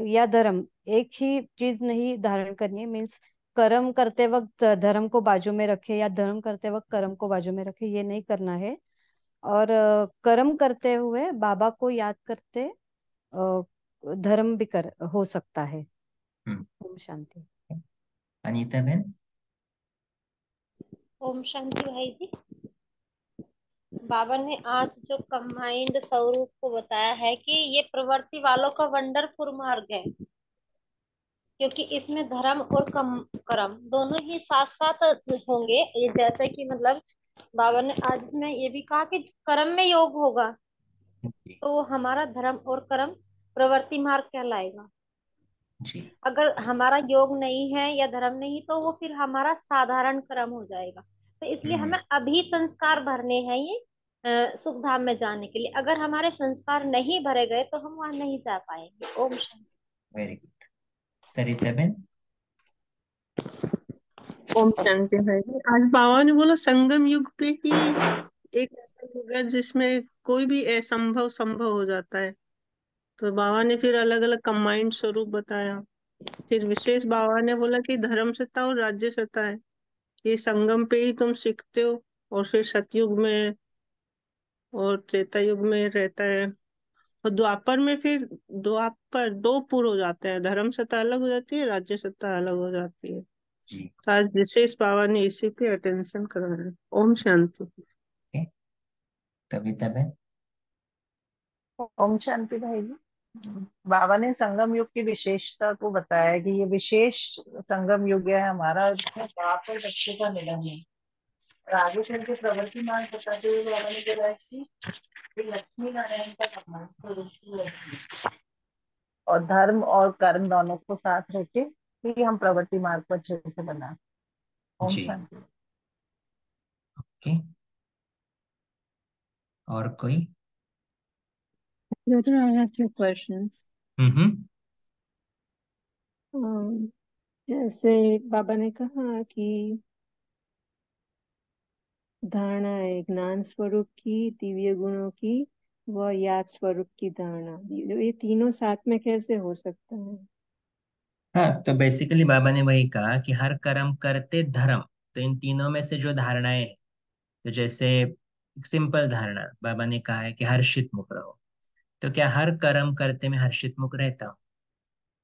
या धर्म एक ही चीज नहीं धारण करनी है। मीन्स कर्म करते वक्त धर्म को बाजू में रखे या धर्म करते वक्त कर्म को बाजू में रखे, ये नहीं करना है। और कर्म करते हुए बाबा को याद करते धर्म भी कर हो सकता है। ओम शांति। अनीता बहन। ओम शांति भाई जी। बाबा ने आज जो कंबाइंड स्वरूप को बताया है कि ये प्रवृत्ति वालों का वंडरफुल मार्ग है, क्योंकि इसमें धर्म और कर्म दोनों ही साथ साथ होंगे। ये जैसे कि मतलब बाबा ने आज इसमें ये भी कहा कि कर्म में योग होगा तो वो हमारा धर्म और कर्म प्रवृत्ति मार्ग कहलाएगा। जी। अगर हमारा योग नहीं है या धर्म नहीं तो वो फिर हमारा साधारण कर्म हो जाएगा। तो इसलिए हमें अभी संस्कार भरने हैं ये सुख धाम में जाने के लिए। अगर हमारे संस्कार नहीं भरे गए तो हम वहां नहीं जा पाएंगे। ओम शांति। Very good. सरिता बहन। ओम शांति भाई जी। आज बाबा ने बोला संगम युग पे ही एक ऐसा युग है जिसमें कोई भी असंभव संभव हो जाता है। तो बाबा ने फिर अलग अलग कंबाइंड स्वरूप बताया। फिर विशेष बाबा ने बोला कि धर्म सत्ता और राज्य सत्ता है, ये संगम पे ही तुम सीखते हो, और फिर सतयुग में और त्रेता युग में रहता है, और द्वापर में फिर द्वापर दो पुर हो जाते हैं, धर्म सत्ता अलग हो जाती है, राज्य सत्ता अलग हो जाती है। जी। तो आज विशेष बाबा ने इसी पे अटेंशन करवाया। ओम शांति। ओके, कविता बहन। ओम शांति भाई जी। बाबा ने संगम युग की विशेषता को बताया कि ये विशेष संगम युग है हमारा, जिसमें बाप और बच्चे का मिलन है। और आगे चल के प्रवृत्ति मान बताते हुए बाबा ने बोला कि ये लक्ष्मी नारायण का सम्मान स्वरूप है, और धर्म और कर्म दोनों को साथ रखे कि हम प्रवृत्ति मार्ग को अच्छे से बना। ओम जी। शांति। ओके, और कोई? Brother, I have few questions. Hmm. Um, जैसे बाबा ने कहा कि धारणा है ज्ञान स्वरूप की, दिव्य गुणों की व याद स्वरूप की धारणा, ये तीनों साथ में कैसे हो सकता है? हाँ, तो बेसिकली बाबा ने वही कहा कि हर कर्म करते धर्म, तो इन तीनों में से जो धारणाएं हैं, तो जैसे एक सिंपल धारणा बाबा ने कहा है कि हर्षित मुख रहो। तो क्या हर कर्म करते मैं हर्षित मुख रहता हूँ?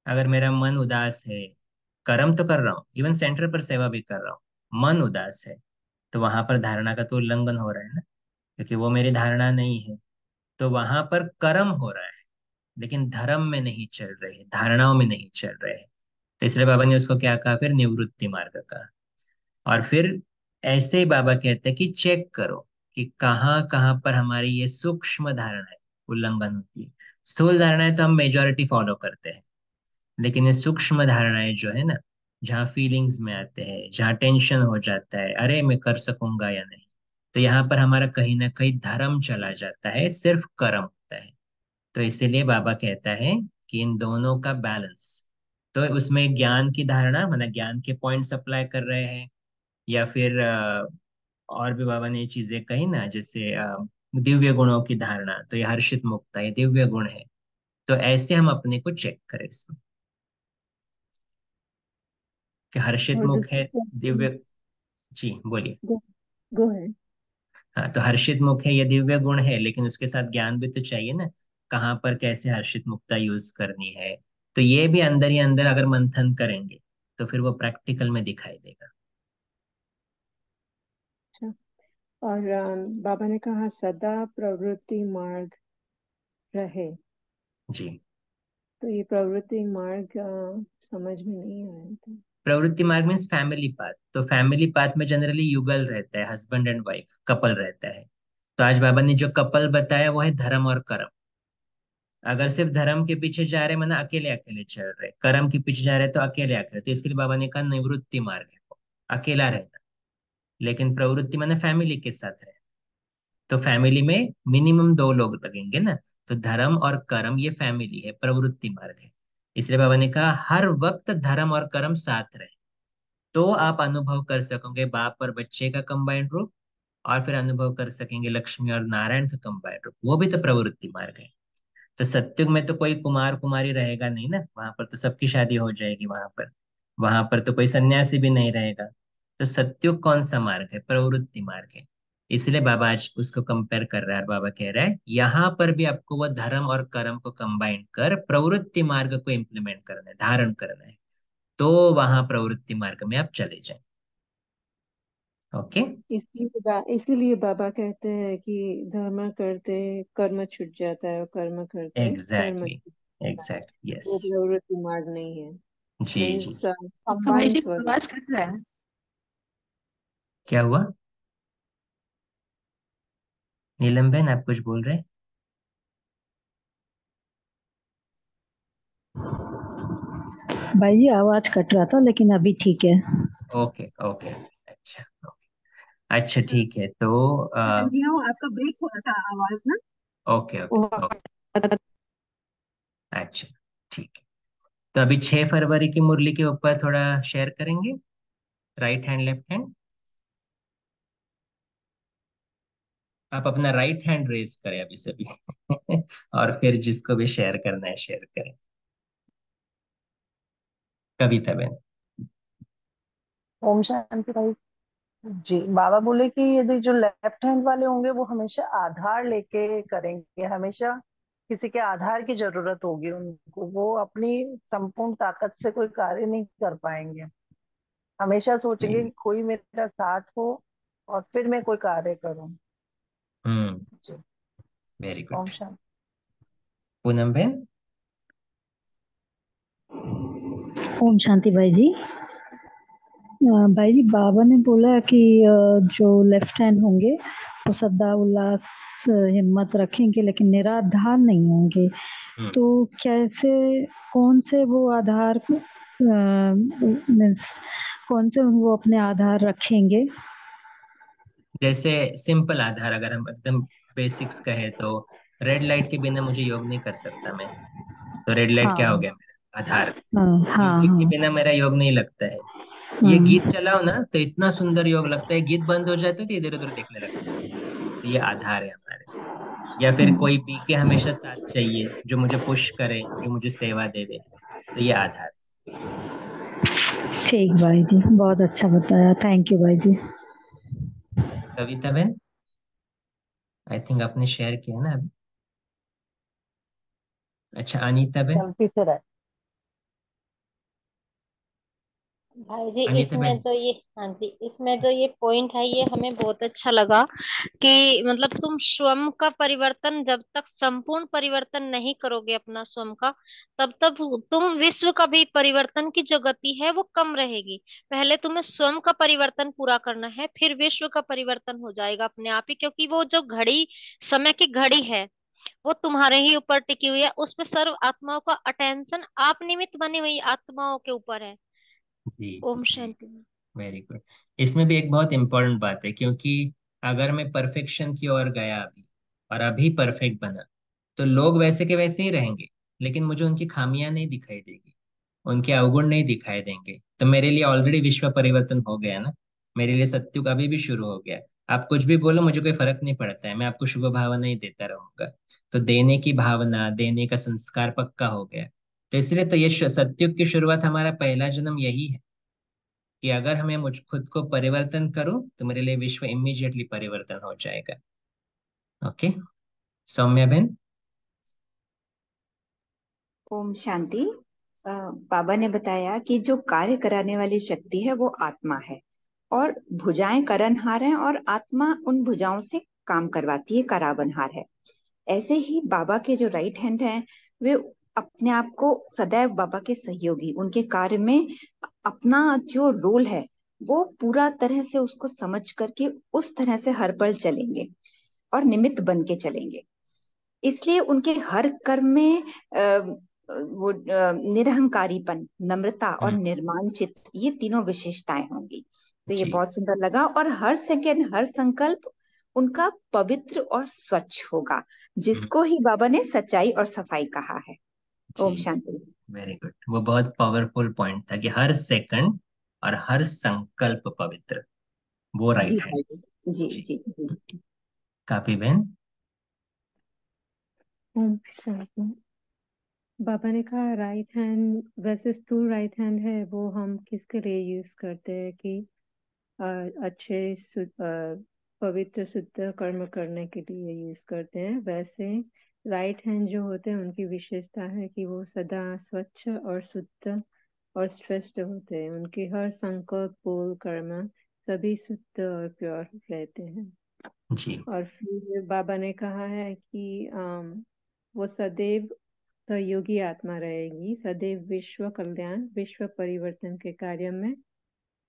अगर मेरा मन उदास है, कर्म तो कर रहा हूँ, इवन सेंटर पर सेवा भी कर रहा हूँ, मन उदास है, तो वहां पर धारणा का तो उल्लंघन हो रहा है ना, क्योंकि वो मेरी धारणा नहीं है। तो वहां पर कर्म हो रहा है, लेकिन धर्म में नहीं चल रहे हैं, धारणाओं में नहीं चल रहे हैं। तो इसलिए बाबा ने उसको क्या कहा, फिर निवृत्ति मार्ग कहा। और फिर ऐसे ही बाबा कहते हैं कि चेक करो कि कहाँ कहाँ पर हमारी ये सूक्ष्म धारणाएं उल्लंघन होती है। स्थूल धारणाएं तो हम मेजोरिटी फॉलो करते हैं, लेकिन ये सूक्ष्म धारणाएं जो है ना, जहाँ फीलिंग्स में आते हैं, जहाँ टेंशन हो जाता है, अरे मैं कर सकूंगा या नहीं, तो यहाँ पर हमारा कहीं ना कहीं धर्म चला जाता है, सिर्फ कर्म होता है। तो इसीलिए बाबा कहता है कि इन दोनों का बैलेंस, तो उसमें ज्ञान की धारणा माना ज्ञान के पॉइंट्स अप्लाई कर रहे हैं, या फिर और भी बाबा ने ये चीजें कही ना, जैसे दिव्य गुणों की धारणा, तो ये हर्षित मुक्ता ये दिव्य गुण है। तो ऐसे हम अपने को चेक करें इसमें कि हर्षित और मुख दूसरा है, क्वेश्चन, दिव्य। जी बोलिए। गो गो है। हाँ, तो हर्षित मुख है, ये दिव्य गुण है, लेकिन उसके साथ ज्ञान भी तो चाहिए ना, कहाँ पर कैसे हर्षित मुक्ता यूज करनी है। तो ये भी अंदर ही अंदर अगर मंथन करेंगे, तो फिर वो प्रैक्टिकल में दिखाई देगा। अच्छा, और बाबा ने कहा सदा प्रवृत्ति मार्ग रहे, जी। तो ये प्रवृत्ति मार्ग समझ में नहीं आया था। प्रवृत्ति मार्ग मीन्स फैमिली पाथ, तो फैमिली पाथ में जनरली युगल रहता है, हस्बैंड एंड वाइफ कपल रहता है। तो आज बाबा ने जो कपल बताया वो है धर्म और कर्म। अगर सिर्फ धर्म के पीछे जा रहे माना अकेले अकेले चल रहे, कर्म के पीछे जा रहे तो अकेले अकेले, तो इसके लिए बाबा ने कहा निवृत्ति मार्ग है वो, अकेला रहना। लेकिन प्रवृत्ति माने फैमिली के साथ रहना, तो फैमिली में मिनिमम दो लोग लगेंगे ना। तो धर्म और कर्म ये फैमिली है, प्रवृत्ति मार्ग है। इसलिए बाबा ने कहा हर वक्त धर्म और कर्म साथ रहे, तो आप अनुभव कर सकोगे बाप और बच्चे का कंबाइंड रूप, और फिर अनुभव कर सकेंगे लक्ष्मी और नारायण का कंबाइंड रूप, वो भी तो प्रवृत्ति मार्ग है। तो सत्युग में तो कोई कुमार कुमारी रहेगा नहीं ना, वहां पर तो सबकी शादी हो जाएगी, वहां पर तो कोई सन्यासी भी नहीं रहेगा। तो सत्युग कौन सा मार्ग है, प्रवृत्ति मार्ग है। इसलिए बाबा आज उसको कंपेयर कर रहा है, और बाबा कह रहा है यहाँ पर भी आपको वह धर्म और कर्म को कंबाइन कर प्रवृत्ति मार्ग को इम्प्लीमेंट करना है, धारण करना है, तो वहां प्रवृत्ति मार्ग में आप चले जाए। ओके। इसीलिए बाबा कहते हैं कि धर्म करते कर्म छूट जाता है और कर्म करते धर्म एग्जैक्टली, छूट जाता है। Exactly, yes. वो प्रवृत्ति मार्ग नहीं है, जी जी। मीन्स आपका भाई कंबाइन जी स्वरूप। आवाज कट रहा है। क्या हुआ? नीलम बहन आप कुछ बोल रहे हैं? भाई जी आवाज कट रहा था लेकिन अभी ठीक है। Okay okay. अच्छा ओके। अच्छा ठीक है, तो समझ गया हूँ, आपका ब्रेक हो रहा था आवाज ना। Okay okay okay. अच्छा ठीक है, तो अभी 6 फरवरी की मुरली के ऊपर थोड़ा शेयर करेंगे, राइट हैंड लेफ्ट हैंड। आप अपना राइट हैंड रेज करें अभी सभी और फिर जिसको भी शेयर करना है शेयर करें। कविता बहन। ओम शांति भाई जी। बाबा बोले कि यदि जो लेफ्ट हैंड वाले होंगे वो हमेशा आधार लेके करेंगे, हमेशा किसी के आधार की जरूरत होगी उनको, वो अपनी संपूर्ण ताकत से कोई कार्य नहीं कर पाएंगे। हमेशा सोचेंगे कि कोई मेरा साथ हो और फिर मैं कोई कार्य करूं। हम्म। जी। वेरी ओम गुड। शांति। पूनम बहन। ओम शांति भाई जी। भाई जी, बाबा ने बोला कि जो लेफ्ट हैंड होंगे वो सदा उल्लास हिम्मत रखेंगे लेकिन निराधार नहीं होंगे। तो कैसे, कौन से वो आधार मीन्स कौन से वो अपने आधार रखेंगे? जैसे सिंपल आधार, अगर हम एकदम बेसिक्स कहे तो रेड लाइट के बिना मुझे योग नहीं कर सकता मैं। तो रेड लाइट क्या हो हाँ गया मेरा आधार। हाँ हाँ म्यूजिक के हाँ। बिना मेरा योग नहीं लगता है। ये गीत हम्म। चलाओ ना तो इतना सुंदर योग लगता है, गीत बंद हो जाता है तो इधर उधर देखने लगता है। तो ये आधार है हमारे। या फिर कोई पी के हमेशा साथ चाहिए, जो मुझे पुश करे, जो मुझे सेवा देवे। तो ये आधार। ठीक भाई जी, बहुत अच्छा बताया, थैंक यू भाई जी। कविता बहन, आई थिंक आपने शेयर किया ना अभी। अच्छा, अनीता बहन। गलती से रह भाई जी अनीता इसमें बहन। जो ये, हाँ जी, इसमें जो ये पॉइंट है ये हमें बहुत अच्छा लगा कि मतलब तुम स्वयं का परिवर्तन जब तक संपूर्ण परिवर्तन नहीं करोगे अपना स्वयं का, तब तक तुम विश्व का भी परिवर्तन की जो गति है वो कम रहेगी। पहले तुम्हें स्वयं का परिवर्तन पूरा करना है, फिर विश्व का परिवर्तन हो जाएगा अपने आप ही, क्योंकि वो जो घड़ी, समय की घड़ी है, वो तुम्हारे ही ऊपर टिकी हुई है। उसमें सर्व आत्माओं का अटेंशन आप निमित्त बनी हुई आत्माओं के ऊपर है। जी ओम जी। शांति। Very good. इसमें भी एक बहुत इंपॉर्टेंट बात है, क्योंकि अगर मैं परफेक्शन की ओर गया अभी और अभी परफेक्ट बना, तो लोग वैसे के वैसे ही रहेंगे, लेकिन मुझे उनकी खामियां नहीं दिखाई देगी, उनके अवगुण नहीं दिखाई देंगे। तो मेरे लिए ऑलरेडी विश्व परिवर्तन हो गया ना। मेरे लिए सत्युग अभी भी शुरू हो गया। आप कुछ भी बोलो, मुझे कोई फर्क नहीं पड़ता है, मैं आपको शुभ भावना ही देता रहूंगा। तो देने की भावना, देने का संस्कार पक्का हो गया। तो इसलिए तो ये सत्युग की शुरुआत, हमारा पहला जन्म यही है कि अगर हमें मुझ खुद को परिवर्तन करूं तो मेरे लिए विश्व इमीडिएटली परिवर्तन हो जाएगा। ओके। सौम्या बहन। ओम शांति। बाबा ने बताया कि जो कार्य कराने वाली शक्ति है वो आत्मा है, और भुजाएं करनहार हैं, और आत्मा उन भुजाओं से काम करवाती है, करावनहार है। ऐसे ही बाबा के जो राइट हैंड हैं, वे अपने आप को सदैव बाबा के सहयोगी, उनके कार्य में अपना जो रोल है वो पूरा तरह से उसको समझ करके उस तरह से हर पल चलेंगे और निमित्त बन के चलेंगे। इसलिए उनके हर कर्म में वो निरहंकारीपन, नम्रता और निर्माण चित्त, ये तीनों विशेषताएं होंगी। तो ये जी बहुत सुंदर लगा। और हर सेकंड, हर संकल्प उनका पवित्र और स्वच्छ होगा, जिसको ही बाबा ने सच्चाई और सफाई कहा है। ओम जी। शांति। Very good. वो बहुत पावरफुल पॉइंट था कि हर सेकंड और हर संकल्प पवित्र। वो जी राइट है। भाई जी जी जी। जी जी। काफी बहन। ओम शांति। बाबा ने कहा राइट हैंड, वैसे स्थूल राइट हैंड है वो हम किसके लिए यूज करते हैं कि अच्छे पवित्र शुद्ध कर्म करने के लिए यूज करते हैं। वैसे राइट हैंड जो होते हैं उनकी विशेषता है कि वो सदा स्वच्छ और शुद्ध और श्रेष्ठ होते हैं। उनके हर संकल्प, बोल, कर्म सभी शुद्ध और प्योर रहते हैं। जी और फिर बाबा ने कहा है कि वो सदैव सहयोगी आत्मा रहेगी, सदैव विश्व कल्याण, विश्व परिवर्तन के कार्य में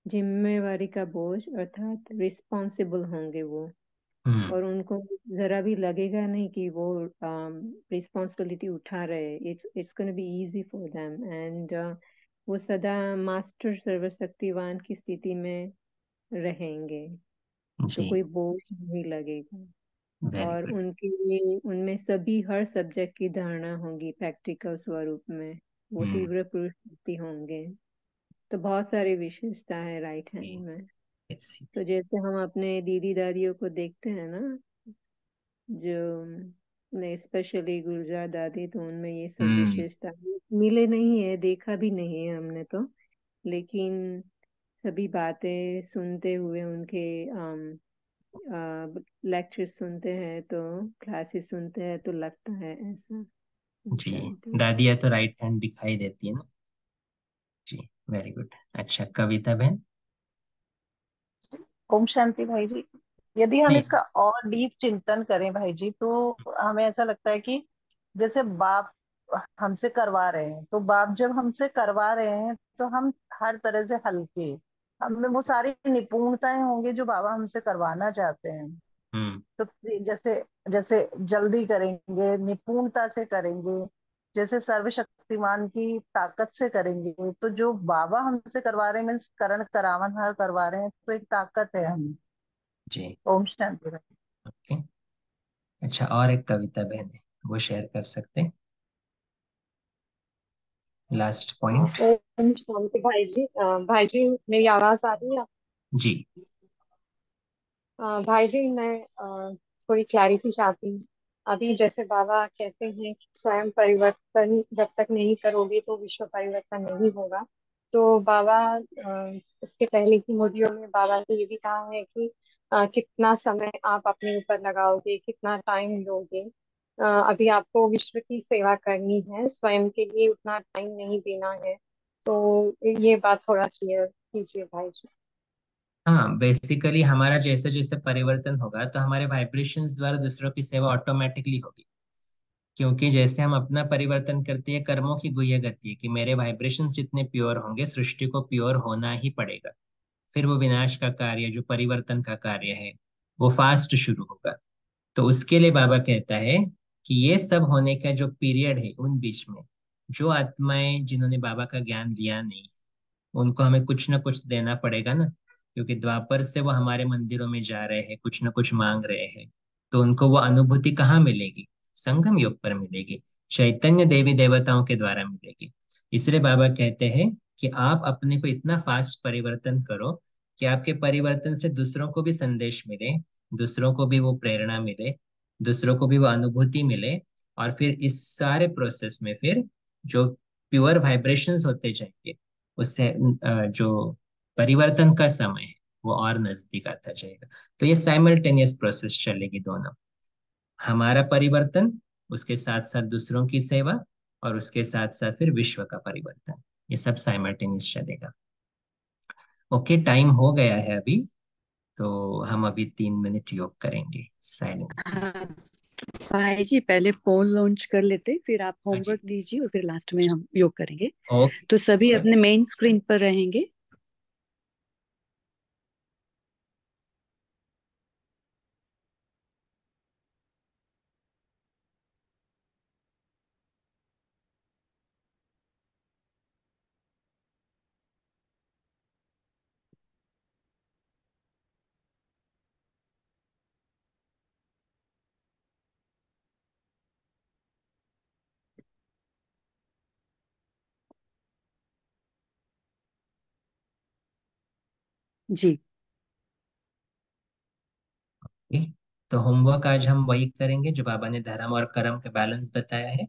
जिम्मेवारी का बोझ अर्थात रिस्पॉन्सिबल होंगे वो। और उनको जरा भी लगेगा नहीं कि वो रिस्पॉन्सिबिलिटी उठा रहे। It's gonna be easy for them, and वो सदा मास्टर सर्वशक्तिवान की स्थिति में रहेंगे, तो जी। कोई बोझ नहीं लगेगा। वेरी और गुड। उनके लिए उनमें सभी हर सब्जेक्ट की धारणा होगी प्रैक्टिकल स्वरूप में। वो तीव्र पुरुष होंगे। तो बहुत सारी विशेषता है राइट हैंड जी। में। यस। तो जैसे हम अपने दीदी दादियों को देखते हैं ना, जो ने स्पेशली गुलजार दादी, तो उनमें ये सब विशेषता मिले नहीं है, देखा भी नहीं है हमने तो। लेकिन सभी बातें सुनते हुए, उनके लेक्चर्स सुनते हैं, तो क्लासेस सुनते हैं, तो लगता है ऐसा। जी। शांति। दादिया तो राइट हैंड दिखाई देती है ना। जी। Very good. अच्छा, कविता बहन। ओम शांति भाई जी। यदि हम नहीं। इसका और डीप चिंतन करें भाई जी, तो हमें ऐसा लगता है कि जैसे बाप हमसे करवा रहे हैं, तो बाप जब हमसे करवा रहे हैं तो हम हर तरह से हल्के, हमें वो सारी निपुणताएं होंगी जो बाबा हमसे करवाना चाहते हैं। हम्म। तो जैसे जैसे जल्दी करेंगे, निपुणता से करेंगे, जैसे सर्वशक्तिमान की ताकत से करेंगे। तो जो बाबा हमसे करवा रहे हैं मीन्स करण करावन हर करवा रहे हैं, तो एक ताकत है हमें। जी। ओम शांति। ओके। अच्छा, और एक कविता बहन है, वो शेयर कर सकते हैं, लास्ट पॉइंट। ओम शांति भाई जी। भाई जी मेरी आवाज आ रही है? जी। भाई जी मैं थोड़ी क्लैरिटी चाहती हूँ। अभी जैसे बाबा कहते हैं कि स्वयं परिवर्तन जब तक नहीं करोगे तो विश्व परिवर्तन नहीं होगा। तो बाबा इसके पहले की मुड़ियों में बाबा ने ये भी कहा है कि कितना समय आप अपने ऊपर लगाओगे, कितना टाइम लोगे। अभी आपको विश्व की सेवा करनी है, स्वयं के लिए उतना टाइम नहीं देना है। तो ये बात थोड़ा क्लियर कीजिए भाई जी। हाँ, बेसिकली हमारा जैसे जैसे परिवर्तन होगा तो हमारे वाइब्रेशंस द्वारा दूसरों की सेवा ऑटोमेटिकली होगी। क्योंकि जैसे हम अपना परिवर्तन करते हैं, कर्मों की गुह्य गति है कि मेरे वाइब्रेशंस जितने प्योर होंगे, सृष्टि को प्योर होना ही पड़ेगा। फिर वो विनाश का कार्य, जो परिवर्तन का कार्य है, वो फास्ट शुरू होगा। तो उसके लिए बाबा कहता है कि ये सब होने का जो पीरियड है, उन बीच में जो आत्माएं जिन्होंने बाबा का ज्ञान लिया नहीं, उनको हमें कुछ ना कुछ देना पड़ेगा ना। क्योंकि द्वापर से वो हमारे मंदिरों में जा रहे हैं, कुछ ना कुछ मांग रहे हैं, तो उनको वो अनुभूति कहाँ मिलेगी? संगम योग पर मिलेगी, चैतन्य देवी देवताओं के द्वारा मिलेगी। इसलिए बाबा कहते हैं कि आप अपने को इतना फास्ट परिवर्तन करो कि आपके परिवर्तन से दूसरों को भी संदेश मिले, दूसरों को भी वो प्रेरणा मिले, दूसरों को भी वो अनुभूति मिले। और फिर इस सारे प्रोसेस में फिर जो प्योर वाइब्रेशंस होते जाएंगे, उससे जो परिवर्तन का समय है वो और नजदीक आता जाएगा। तो ये साइमल्टेनियस प्रोसेस चलेगी दोनों, हमारा परिवर्तन, उसके साथ साथ दूसरों की सेवा, और उसके साथ साथ फिर विश्व का परिवर्तन। ये सब साइमल्टेनियस चलेगा। ओके, टाइम हो गया है अभी, तो हम अभी 3 मिनट योग करेंगे साइलेंस में। हाँ भाई जी, पहले फोन लॉन्च कर लेते, फिर आप हाँ जी। होमवर्क दीजिए और फिर लास्ट में हम योग करेंगे। ओके। तो सभी अपने मेन स्क्रीन पर रहेंगे। जी। ओके, तो होमवर्क आज हम वही करेंगे जो बाबा ने धर्म और कर्म का बैलेंस बताया है।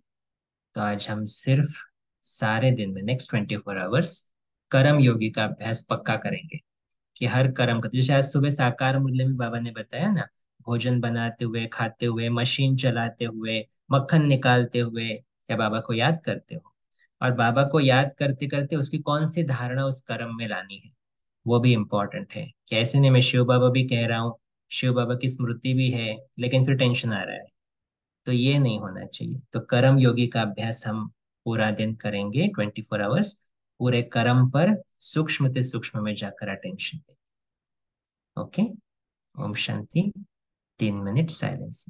तो आज हम सिर्फ सारे दिन में नेक्स्ट 24 आवर्स कर्म योगी का अभ्यास पक्का करेंगे। कि हर कर्म का, जैसे आज सुबह साकार मूल्य में बाबा ने बताया ना, भोजन बनाते हुए, खाते हुए, मशीन चलाते हुए, मक्खन निकालते हुए, क्या बाबा को याद करते हो? और बाबा को याद करते करते उसकी कौन सी धारणा उस कर्म में लानी है, वो भी इम्पोर्टेंट है। कि ऐसे नहीं मैं शिव बाबा भी कह रहा हूँ, शिव बाबा की स्मृति भी है, लेकिन फिर टेंशन आ रहा है। तो ये नहीं होना चाहिए। तो कर्म योगी का अभ्यास हम पूरा दिन करेंगे, 24 आवर्स पूरे कर्म पर सूक्ष्म से सूक्ष्म में जाकर अटेंशन दें। ओके। ओम शांति। 3 मिनट साइलेंस।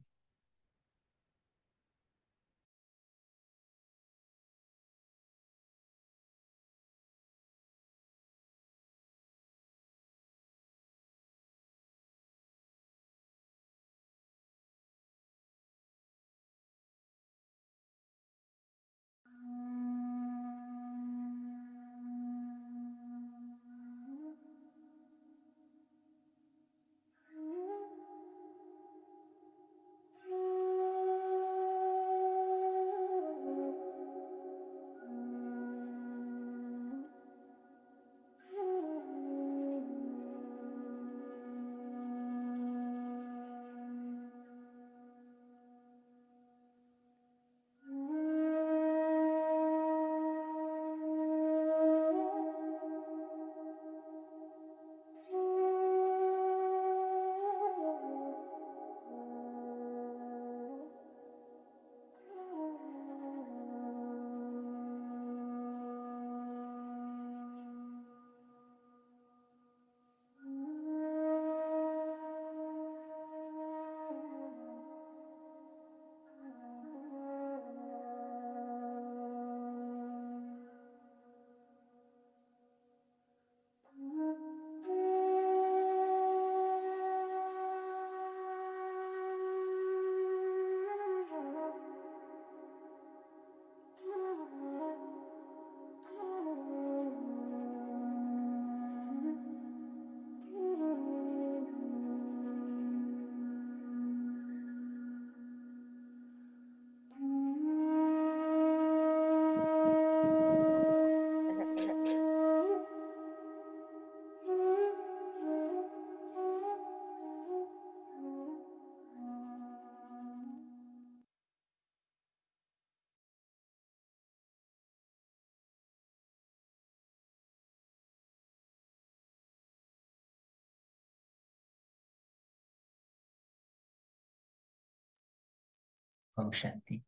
ओम शांति।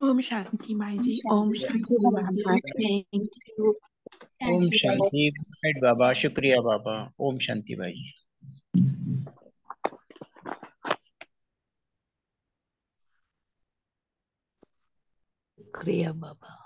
ओम शांति भाई जी, ओम शांति बाबा, थैंक यू। ओम शांति। गुड नाइट बाबा, शुक्रिया बाबा। ओम शांति भाई। शुक्रिया बाबा।